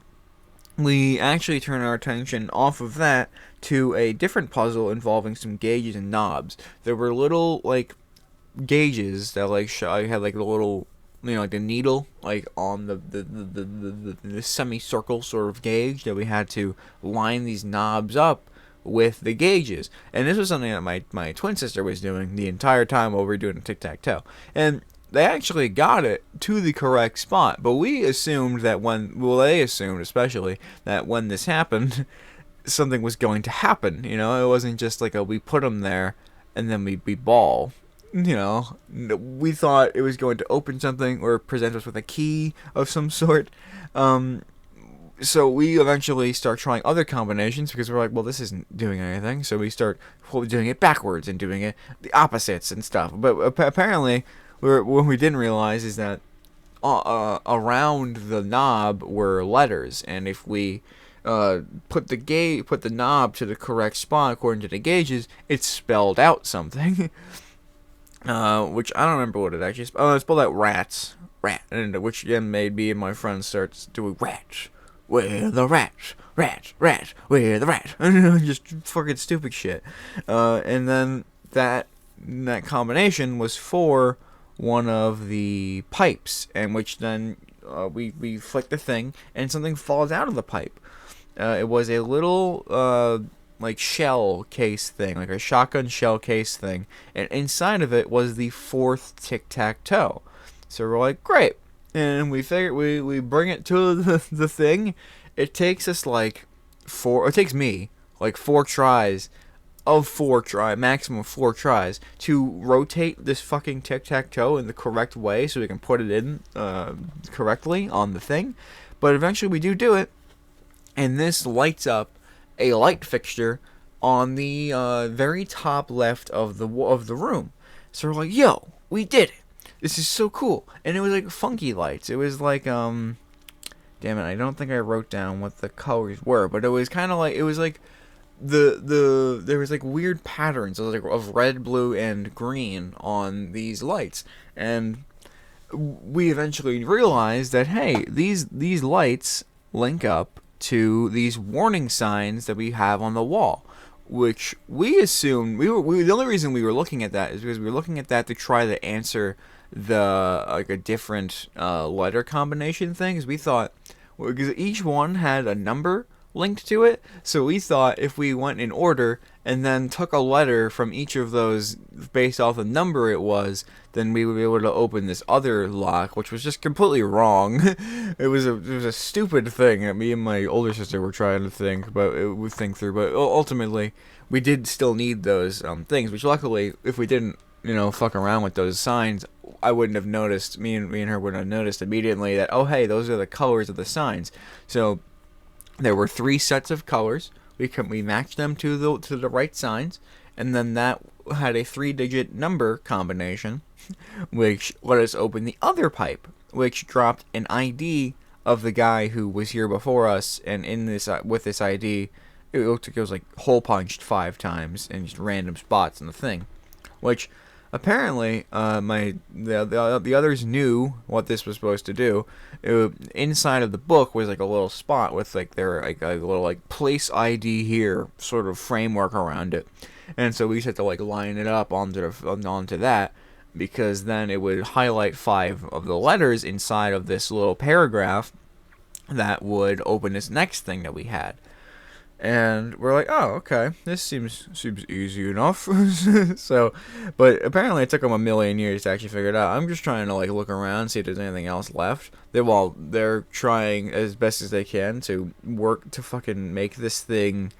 we actually turned our attention off of that to a different puzzle involving some gauges and knobs. There were little gauges that had the little, the needle, on the semicircle sort of gauge that we had to line these knobs up with the gauges. And this was something that my twin sister was doing the entire time while we were doing a tic-tac-toe. And they actually got it to the correct spot. But we assumed that they assumed especially that when this happened, something was going to happen. It wasn't just we put them there and then we ball. We thought it was going to open something or present us with a key of some sort. So we eventually start trying other combinations because we're like, well, this isn't doing anything. So we start doing it backwards and doing it the opposites and stuff. But apparently, what we didn't realize is that around the knob were letters, and if we put the knob to the correct spot according to the gauges, it spelled out something. Which I don't remember what it actually spelled. Oh, it spelled out rats. Rat. And which again made me and my friends start doing rats. Where the rats? Rats, rats, where the rats? Just fucking stupid shit. And then that combination was for one of the pipes, and which then we flick the thing, and something falls out of the pipe. It was a little like shell case thing, like a shotgun shell case thing, and inside of it was the fourth tic-tac-toe. So we're like, great, and we figure we bring it to the thing. It takes us like it takes me like 4 tries maximum 4 tries to rotate this fucking tic-tac-toe in the correct way so we can put it in correctly on the thing. But eventually we do it, and this lights up a light fixture on the very top left of the room. So we're like, yo, we did it. This is so cool. And it was like funky lights. It was like damn it, I don't think I wrote down what the colors were, but it was kind of like, it was like there was like weird patterns of red, blue, and green on these lights. And we eventually realized that, hey, these lights link up to these warning signs that we have on the wall, which we assumed the only reason we were looking at that is because we were looking at that to try to answer the like a different letter combination thing, because we thought, because each one had a number linked to it, so we thought if we went in order and then took a letter from each of those based off the number it was, then we would be able to open this other lock, which was just completely wrong. It was a stupid thing that me and my older sister were trying to think through, but ultimately we did still need those things, which luckily, if we didn't, fuck around with those signs, I wouldn't have noticed, me and her wouldn't have noticed immediately that, oh hey, those are the colors of the signs. So there were 3 sets of colors. We matched them to the right signs, and then that had a 3-digit number combination, which let us open the other pipe, which dropped an ID of the guy who was here before us, and in this with this ID, it looked like it was like hole punched 5 times in just random spots in the thing, which apparently the others knew what this was supposed to do. Inside of the book was like a little spot with like their like a little like place ID here sort of framework around it, and so we just had to like line it up onto that, because then it would highlight 5 of the letters inside of this little paragraph that would open this next thing that we had. And we're like, oh, okay, this seems easy enough. So, but apparently it took them a million years to actually figure it out. I'm just trying to like look around, see if there's anything else left. They're trying as best as they can to work to fucking make this thing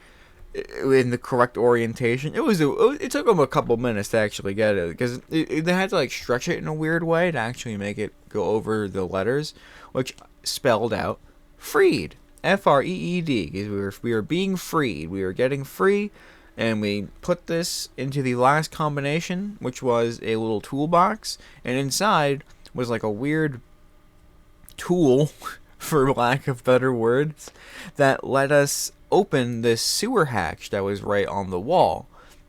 in the correct orientation. It took them a couple minutes to actually get it, because they had to like stretch it in a weird way to actually make it go over the letters, which spelled out freed. Freed, because we were being freed. We were getting free, and we put this into the last combination, which was a little toolbox, and inside was like a weird tool, for lack of better words, that let us open this sewer hatch that was right on the wall.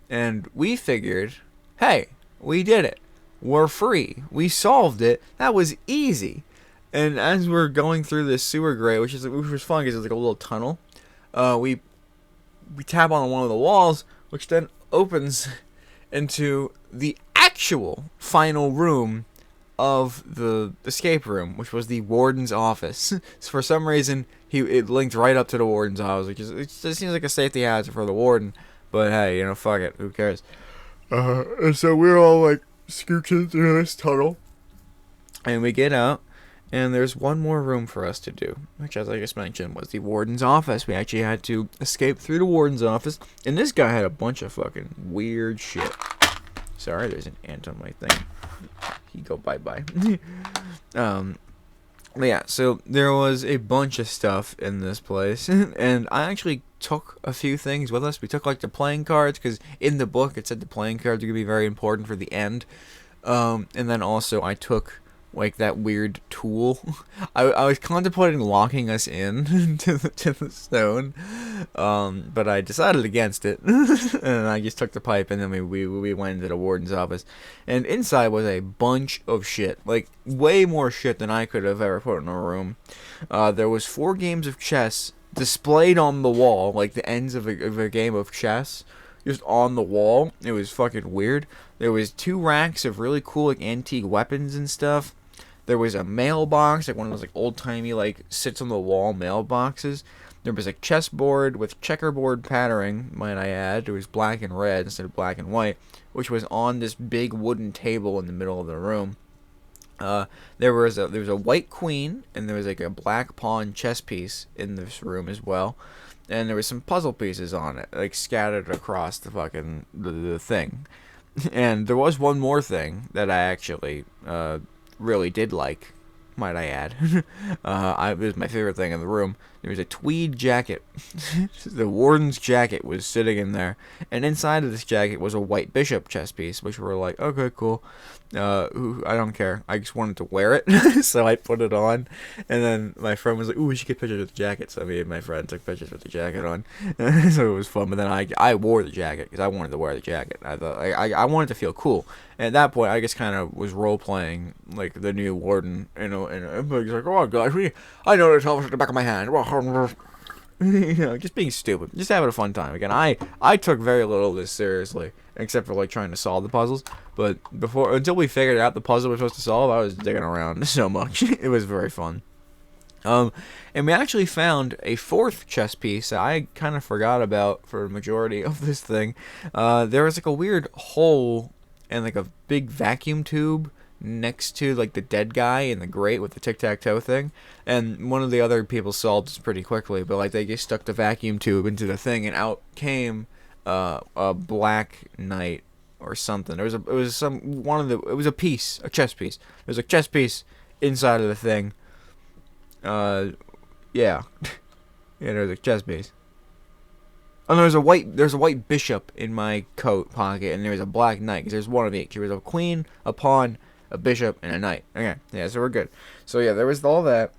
And we figured, hey, we did it. We're free. We solved it. That was easy. And as we're going through this sewer grate, which was fun because it's like a little tunnel, we tap on one of the walls, which then opens into the actual final room of the escape room, which was the warden's office. So for some reason, it linked right up to the warden's office, which is, it just seems like a safety hazard for the warden. But hey, fuck it, who cares? And so we're all like scooching through this tunnel, and we get out. And there's one more room for us to do, which, as I just mentioned, was the warden's office. We actually had to escape through the warden's office, and this guy had a bunch of fucking weird shit. Sorry, there's an ant on my thing. He go bye-bye. Yeah, so there was a bunch of stuff in this place, and I actually took a few things with us. We took, like, the playing cards, because in the book it said the playing cards are going to be very important for the end. And then also I took like that weird tool. I was contemplating locking us in to the stone, but I decided against it, and I just took the pipe, and then we went into the warden's office, and inside was a bunch of shit, like way more shit than I could have ever put in a room. There was 4 games of chess displayed on the wall, like the ends of a game of chess, just on the wall. It was fucking weird. There was 2 racks of really cool like antique weapons and stuff. There was a mailbox, like one of those like old timey like sits on the wall mailboxes. There was a chessboard with checkerboard patterning, might I add. It was black and red instead of black and white, which was on this big wooden table in the middle of the room. There was a white queen, and there was like a black pawn chess piece in this room as well, and there was some puzzle pieces on it, like scattered across the fucking the thing. And there was one more thing that I actually really did like, might I add. It was my favorite thing in the room. There was a tweed jacket. The warden's jacket was sitting in there, and inside of this jacket was a white bishop chess piece, which were like, okay, cool. I don't care. I just wanted to wear it, so I put it on. And then my friend was like, "Ooh, we should get pictures with the jacket." So me and my friend took pictures with the jacket on, so it was fun. But then I wore the jacket because I wanted to wear the jacket. I thought I wanted to feel cool. And at that point, I just kind of was role playing like the new warden, and everybody's like, "Oh gosh, I know the television at the back of my hand." Just being stupid, just having a fun time. Again, I took very little of this seriously, except for like trying to solve the puzzles. But until we figured out the puzzle we're supposed to solve, I was digging around so much. It was very fun. And we actually found a 4th chess piece that I kind of forgot about for the majority of this thing. There was like a weird hole and like a big vacuum tube next to like the dead guy in the grate with the tic-tac-toe thing, and one of the other people solved this pretty quickly, but like they just stuck the vacuum tube into the thing, and out came a black knight or something. It was a piece, a chess piece. There was a chess piece inside of the thing. Yeah. Yeah, there was a chess piece. Oh, there's a white bishop in my coat pocket, and there's a black knight, because there's one of each. There was a queen, a pawn, a bishop, and a knight. Okay, yeah, so we're good. So yeah, there was all that,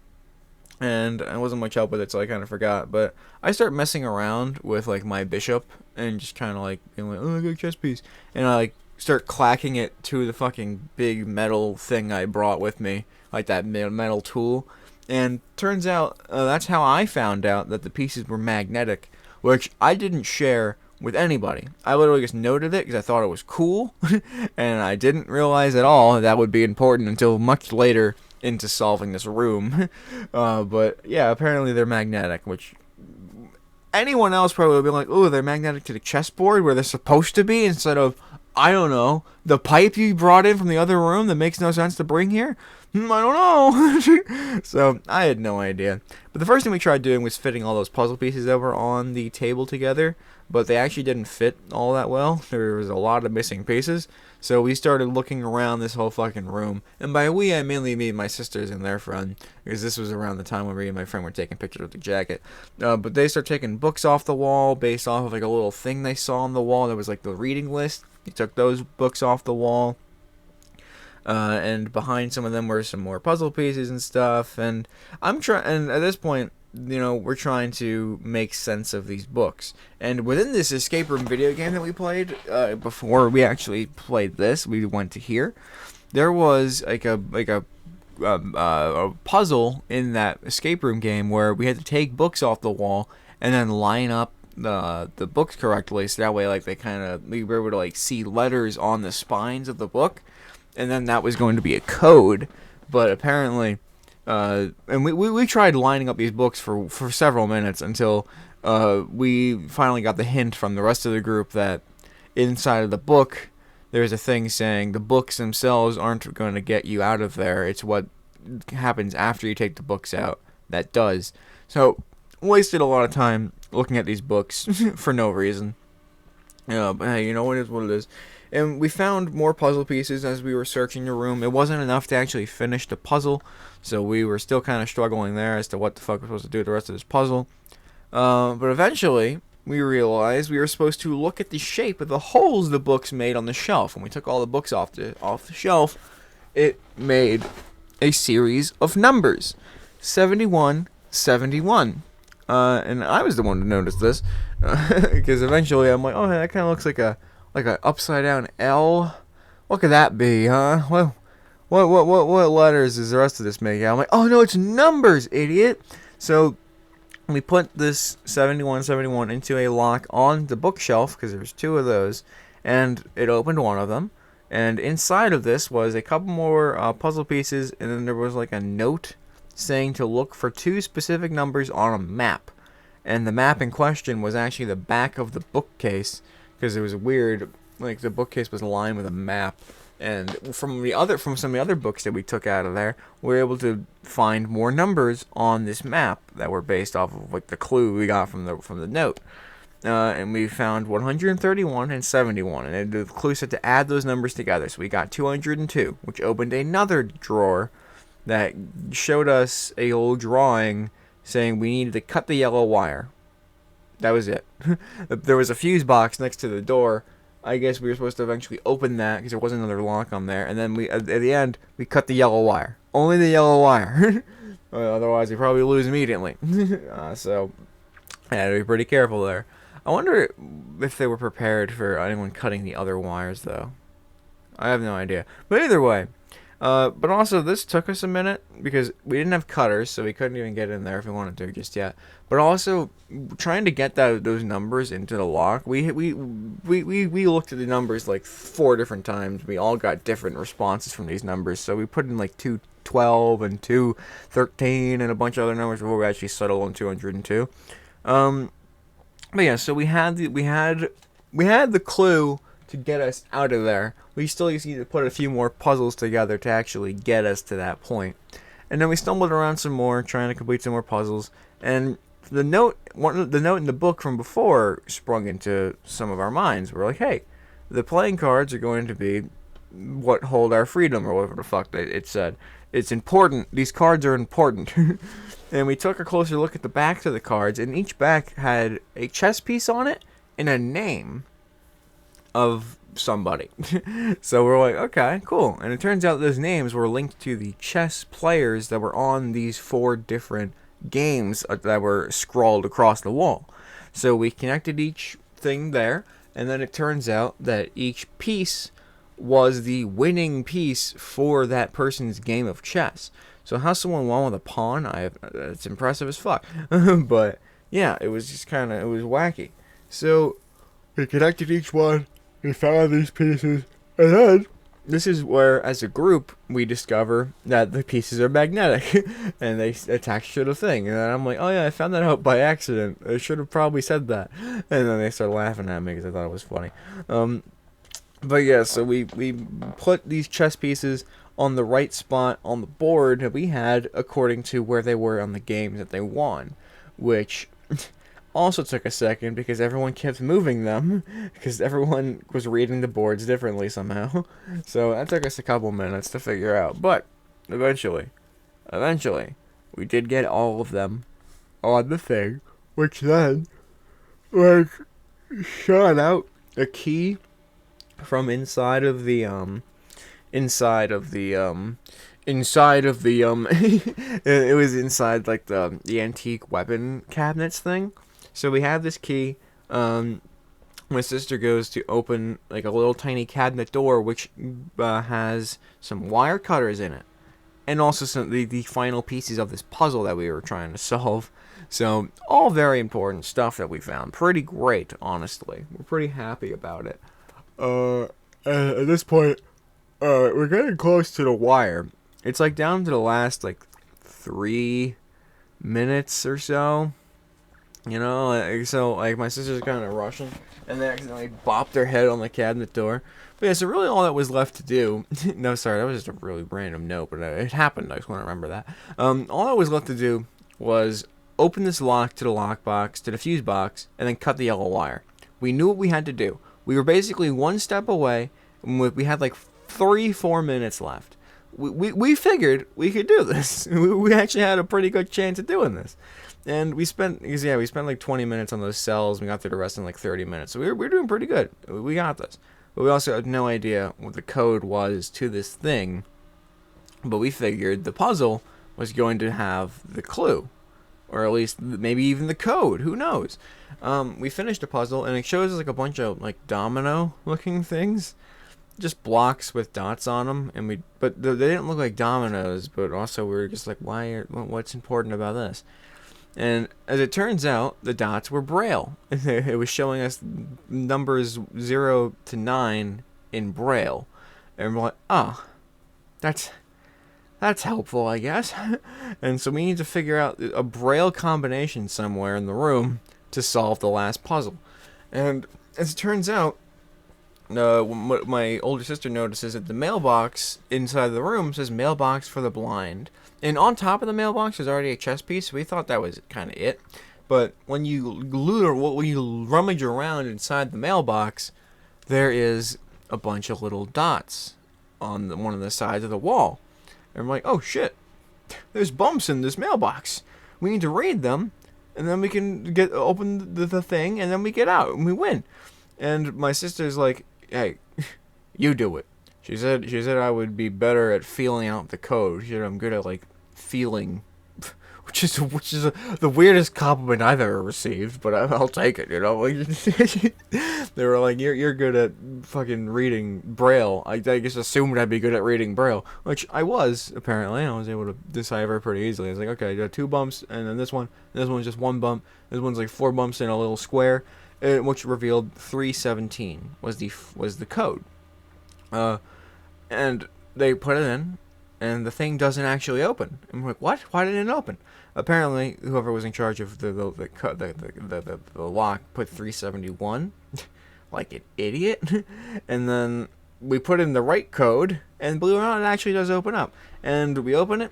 and I wasn't much help with it, so I kind of forgot. But I start messing around with like my bishop, and just kind of like being like, oh, I got a chess piece, and I like start clacking it to the fucking big metal thing I brought with me, like that metal tool. And turns out that's how I found out that the pieces were magnetic, which I didn't share with anybody. I literally just noted it because I thought it was cool, and I didn't realize at all that would be important until much later into solving this room. But yeah, apparently they're magnetic, which anyone else probably would be like, oh, they're magnetic to the chessboard where they're supposed to be, instead of, I don't know, the pipe you brought in from the other room that makes no sense to bring here? I don't know. So I had no idea. But the first thing we tried doing was fitting all those puzzle pieces that were on the table together, but they actually didn't fit all that well. There was a lot of missing pieces. So we started looking around this whole fucking room. And by we, I mainly mean my sisters and their friend, because this was around the time when me and my friend were taking pictures of the jacket. But they started taking books off the wall based off of like a little thing they saw on the wall that was like the reading list. They took those books off the wall. And behind some of them were some more puzzle pieces and stuff. And and at this point, we're trying to make sense of these books. And within this escape room video game that we played, before we actually played this, we went to here. There was like a puzzle in that escape room game where we had to take books off the wall and then line up the books correctly, so that way like we were able to like see letters on the spines of the book. And then that was going to be a code, but apparently, and we tried lining up these books for several minutes until we finally got the hint from the rest of the group that inside of the book there's a thing saying the books themselves aren't going to get you out of there. It's what happens after you take the books out that does. So wasted a lot of time looking at these books for no reason. But hey, it is what it is. And we found more puzzle pieces as we were searching the room. It wasn't enough to actually finish the puzzle, so we were still kind of struggling there as to what the fuck we're supposed to do with the rest of this puzzle. But eventually, we realized we were supposed to look at the shape of the holes the books made on the shelf. When we took all the books off the shelf, it made a series of numbers. 71, 71. And I was the one to notice this, because eventually I'm like, oh, that kind of looks like a upside down L. What could that be, huh? Well, what letters does the rest of this make? I'm like, oh no, it's numbers, idiot. So we put this 71, 71 into a lock on the bookshelf, because there's two of those, and it opened one of them. And inside of this was a couple more puzzle pieces, and then there was like a note saying to look for two specific numbers on a map. And the map in question was actually the back of the bookcase, because it was weird, like the bookcase was lined with a map. And from some of the other books that we took out of there, we were able to find more numbers on this map that were based off of like the clue we got from the note. And we found 131 and 71, and the clue said to add those numbers together. So we got 202, which opened another drawer that showed us a old drawing saying we needed to cut the yellow wire. That was it. There was a fuse box next to the door. I guess we were supposed to eventually open that because there wasn't another lock on there. And then we, at the end, we cut the yellow wire. Only the yellow wire. Otherwise, we probably lose immediately. So, I had to be pretty careful there. I wonder if they were prepared for anyone cutting the other wires, though. I have no idea. But either way. But also, this took us a minute because we didn't have cutters, so we couldn't even get in there if we wanted to just yet. But also, trying to get those numbers into the lock, we looked at the numbers like 4 different times. We all got different responses from these numbers, so we put in like 212 and 213 and a bunch of other numbers before we actually settled on 202. But yeah, so we had the clue to get us out of there. We still just need to put a few more puzzles together to actually get us to that point. And then we stumbled around some more, trying to complete some more puzzles. And the note in the book from before sprung into some of our minds. We're like, hey, the playing cards are going to be what hold our freedom, or whatever the fuck it said. It's important. These cards are important. And we took a closer look at the backs of the cards, and each back had a chess piece on it and a name of somebody. So we're like, okay, cool. And it turns out those names were linked to the chess players that were on these 4 different games that were scrawled across the wall. So we connected each thing there, and then it turns out that each piece was the winning piece for that person's game of chess. So how someone won with a pawn, it's impressive as fuck. But yeah, it was just it was wacky. So we connected each one, we found these pieces, and then this is where, as a group, we discover that the pieces are magnetic, and they attach to the thing. And then I'm like, oh yeah, I found that out by accident. I should have probably said that. And then they started laughing at me because I thought it was funny. But yeah, so we put these chess pieces on the right spot on the board that we had according to where they were on the games that they won, which also took a second because everyone kept moving them because everyone was reading the boards differently somehow. So that took us a couple minutes to figure out, but eventually we did get all of them on the thing, which then shot out a key from inside of the it was inside like the antique weapon cabinets thing. So we have this key. My sister goes to open like a little tiny cabinet door, which has some wire cutters in it, and also some the final pieces of this puzzle that we were trying to solve. So all very important stuff that we found. Pretty great, honestly. We're pretty happy about it. At this point, we're getting close to the wire. It's like down to the last like 3 minutes or so. You know, so like my sister's kind of rushing, and they accidentally bopped their head on the cabinet door. But yeah, so really all that was left to do. No, sorry, that was just a really random note, but it happened. I just want to remember that. All that was left to do was open this lock to the lockbox, to the fuse box, and then cut the yellow wire. We knew what we had to do. We were basically one step away, and we had like 3-4 minutes left. We figured we could do this. We actually had a pretty good chance of doing this. And we spent like 20 minutes on those cells. We got through the rest in like 30 minutes. So we're doing pretty good. We got this. But we also had no idea what the code was to this thing. But we figured the puzzle was going to have the clue, or at least maybe even the code. Who knows? We finished the puzzle, and it shows us like a bunch of like domino-looking things, just blocks with dots on them. And they didn't look like dominoes. But also we were just like, what's important about this? And as it turns out, the dots were Braille. It was showing us numbers 0 to 9 in Braille. And we're like, oh, that's helpful, I guess. And so we need to figure out a Braille combination somewhere in the room to solve the last puzzle. And as it turns out, my older sister notices that the mailbox inside the room says mailbox for the blind. And on top of the mailbox is already a chess piece. We thought that was kind of it. But when you rummage around inside the mailbox, there is a bunch of little dots on one of the sides of the wall. And we're like, oh shit, there's bumps in this mailbox. We need to read them, and then we can open the thing, and then we get out, and we win. And my sister's like, hey, you do it. She said I would be better at feeling out the code. She said I'm good at like feeling, which is the weirdest compliment I've ever received. But I'll take it, you know. Like, they were like, you're good at fucking reading Braille. I just assumed I'd be good at reading Braille, which I was apparently. I was able to decipher pretty easily. I was like, okay, I got 2 bumps, and then this one's just 1 bump. This one's like 4 bumps in a little square. Which revealed 317 was the code, and they put it in, and the thing doesn't actually open. And we're like, what? Why didn't it open? Apparently, whoever was in charge of the lock put 371, like an idiot. And then we put in the right code, and believe it or not, it actually does open up. And we open it.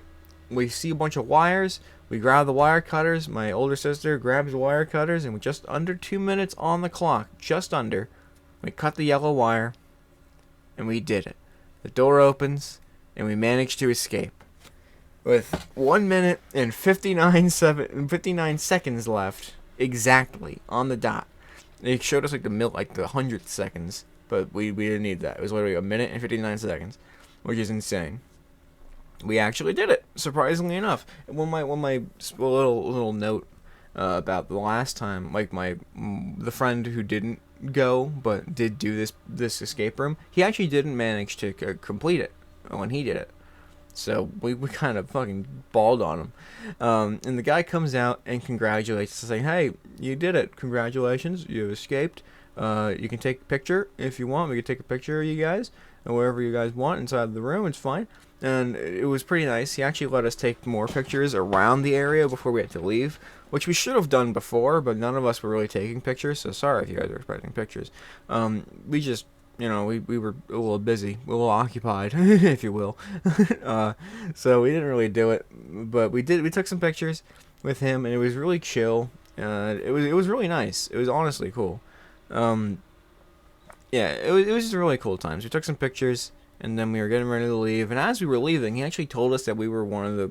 We see a bunch of wires. We grab the wire cutters. My older sister grabs the wire cutters, and with just under 2 minutes on the clock, just under, we cut the yellow wire, and we did it. The door opens, and we managed to escape. With 1 minute and 59 seconds left, exactly on the dot. It showed us like the 100th seconds, but we didn't need that. It was literally 1 minute and 59 seconds, which is insane. We actually did it, surprisingly enough. And when my little note about the last time, like the friend who didn't go but did do this escape room, he actually didn't manage to complete it when he did it. So we kind of fucking balled on him. And the guy comes out and congratulates us, saying, hey, you did it. Congratulations, you escaped. You can take a picture if you want. We can take a picture of you guys and wherever you guys want inside the room. It's fine. And it was pretty nice. He actually let us take more pictures around the area before we had to leave, which we should have done before, but none of us were really taking pictures, so sorry if you guys were expecting pictures. We just, we were a little busy, a little occupied, if you will. So we didn't really do it, but we took some pictures with him, and it was really chill. It was really nice. It was honestly cool. Yeah, it was just really cool times. We took some pictures, and then we were getting ready to leave. And as we were leaving, he actually told us that we were one of the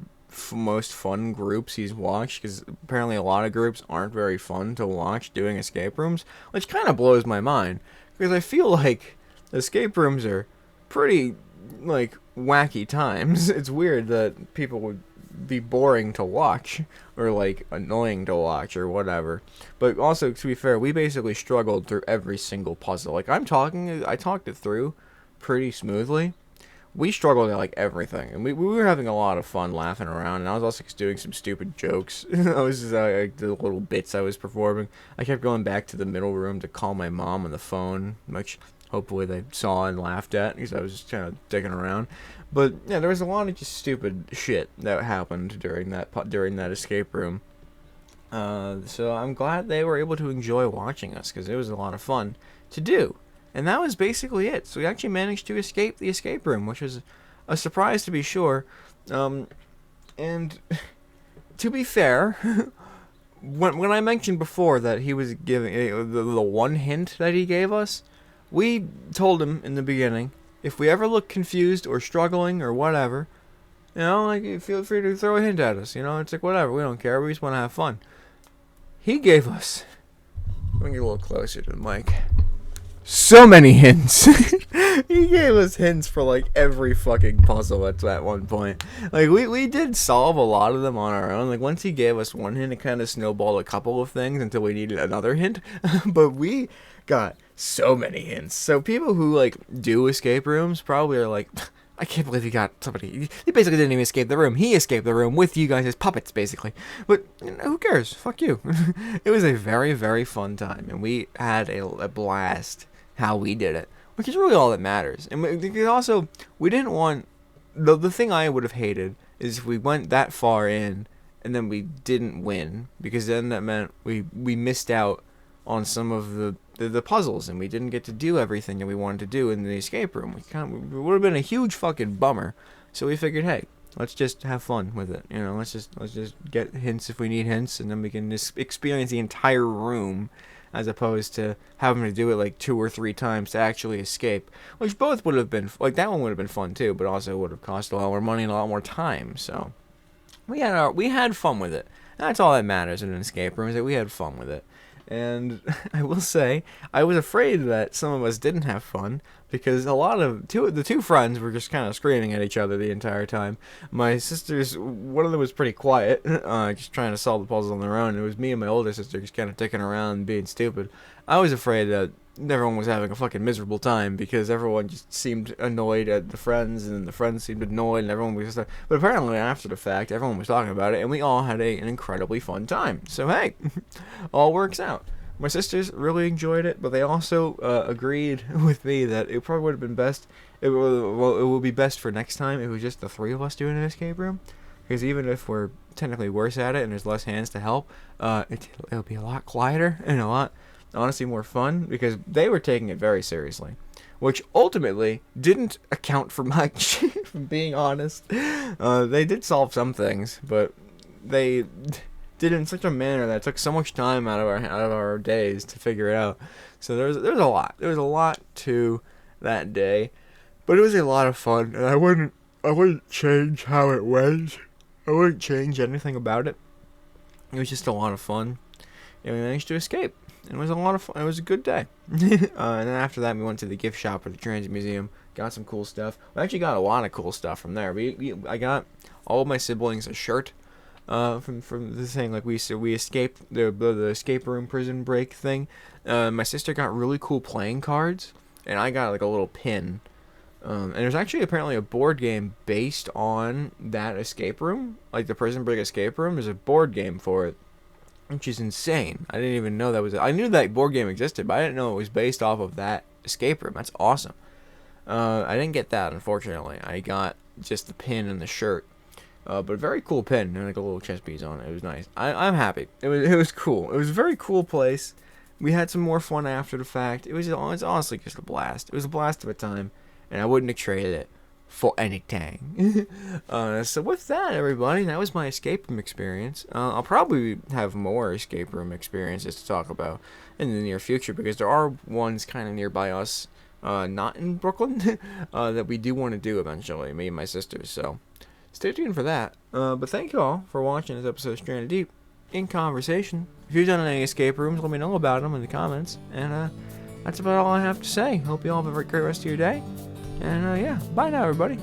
most fun groups he's watched, because apparently a lot of groups aren't very fun to watch doing escape rooms, which kind of blows my mind, because I feel like escape rooms are pretty, like, wacky times. It's weird that people would be boring to watch, or like annoying to watch, or whatever. But also, to be fair, we basically struggled through every single puzzle. Like, I talked it through pretty smoothly. We struggled at like everything, and we were having a lot of fun laughing around, and I was also doing some stupid jokes. I was just like the little bits I was performing. I kept going back to the middle room to call my mom on the phone, which hopefully they saw and laughed at, because I was just kind of dicking around. But yeah, there was a lot of just stupid shit that happened during that escape room. So I'm glad they were able to enjoy watching us, because it was a lot of fun to do. And that was basically it. So we actually managed to escape the escape room, which was a surprise to be sure. And to be fair, when I mentioned before that he was giving the one hint that he gave us, we told him in the beginning, if we ever look confused or struggling or whatever, You know, like, feel free to throw a hint at us. You know, it's like, whatever, we don't care. We just want to have fun. He gave us, let me get a little closer to the mic, so many hints. He gave us hints for like every fucking puzzle at that one point. Like we did solve a lot of them on our own. Like once he gave us one hint, it kind of snowballed a couple of things until we needed another hint. But we got so many hints. So people who like do escape rooms probably are like, I can't believe he got somebody. He basically didn't even escape the room. He escaped the room with you guys as puppets, basically. But you know, who cares? Fuck you. It was a very, very fun time, and we had a blast how we did it, which is really all that matters. And we didn't want, the thing I would have hated is if we went that far in and then we didn't win, because then that meant we missed out on some of the puzzles, and we didn't get to do everything that we wanted to do in the escape room. It would have been a huge fucking bummer. So we figured, hey, let's just have fun with it. You know, let's just get hints if we need hints, and then we can just experience the entire room, as opposed to having to do it like 2 or 3 times to actually escape, which both would have been, like, that one would have been fun too, but also would have cost a lot more money and a lot more time. So we had fun with it. That's all that matters in an escape room, is that we had fun with it. And I will say, I was afraid that some of us didn't have fun, because the two friends were just kind of screaming at each other the entire time. My sisters, one of them was pretty quiet, just trying to solve the puzzle on their own. It was me and my older sister just kind of dicking around and being stupid. I was afraid that everyone was having a fucking miserable time, because everyone just seemed annoyed at the friends, and the friends seemed annoyed, and everyone was just... But apparently, after the fact, everyone was talking about it, and we all had an incredibly fun time. So hey, all works out. My sisters really enjoyed it, but they also agreed with me that it probably would have been best. It will be best for next time if it was just the 3 of us doing an escape room, because even if we're technically worse at it and there's less hands to help, it'll be a lot quieter and a lot, honestly, more fun, because they were taking it very seriously, which ultimately didn't account for much. If I'm being honest, they did solve some things, but they did it in such a manner that took so much time out of our days to figure it out. So there was a lot to that day, but it was a lot of fun, and I wouldn't change how it went. I wouldn't change anything about it. It was just a lot of fun, and we managed to escape. It was a lot of fun. It was a good day. And then after that, we went to the gift shop at the Transit Museum. Got some cool stuff. We actually got a lot of cool stuff from there. I got all of my siblings a shirt from the thing. Like we escaped the escape room prison break thing. My sister got really cool playing cards, and I got like a little pin. And there's actually apparently a board game based on that escape room, like the prison break escape room. There's a board game for it, which is insane. I didn't even know that was... I knew that board game existed, but I didn't know it was based off of that escape room. That's awesome. I didn't get that, unfortunately. I got just the pin and the shirt. But a very cool pin, and like a little chess piece on it. It was nice. I'm happy. It was cool. It was a very cool place. We had some more fun after the fact. It was honestly just a blast. It was a blast of a time, and I wouldn't have traded it for anything. So with that, everybody, that was my escape room experience. I'll probably have more escape room experiences to talk about in the near future, because there are ones kind of nearby us, not in Brooklyn, that we do want to do eventually, me and my sisters. So stay tuned for that. But thank you all for watching this episode of Stranded Deep in Conversation. If you've done any escape rooms, let me know about them in the comments. And that's about all I have to say. Hope you all have a great rest of your day. And yeah, bye now, everybody.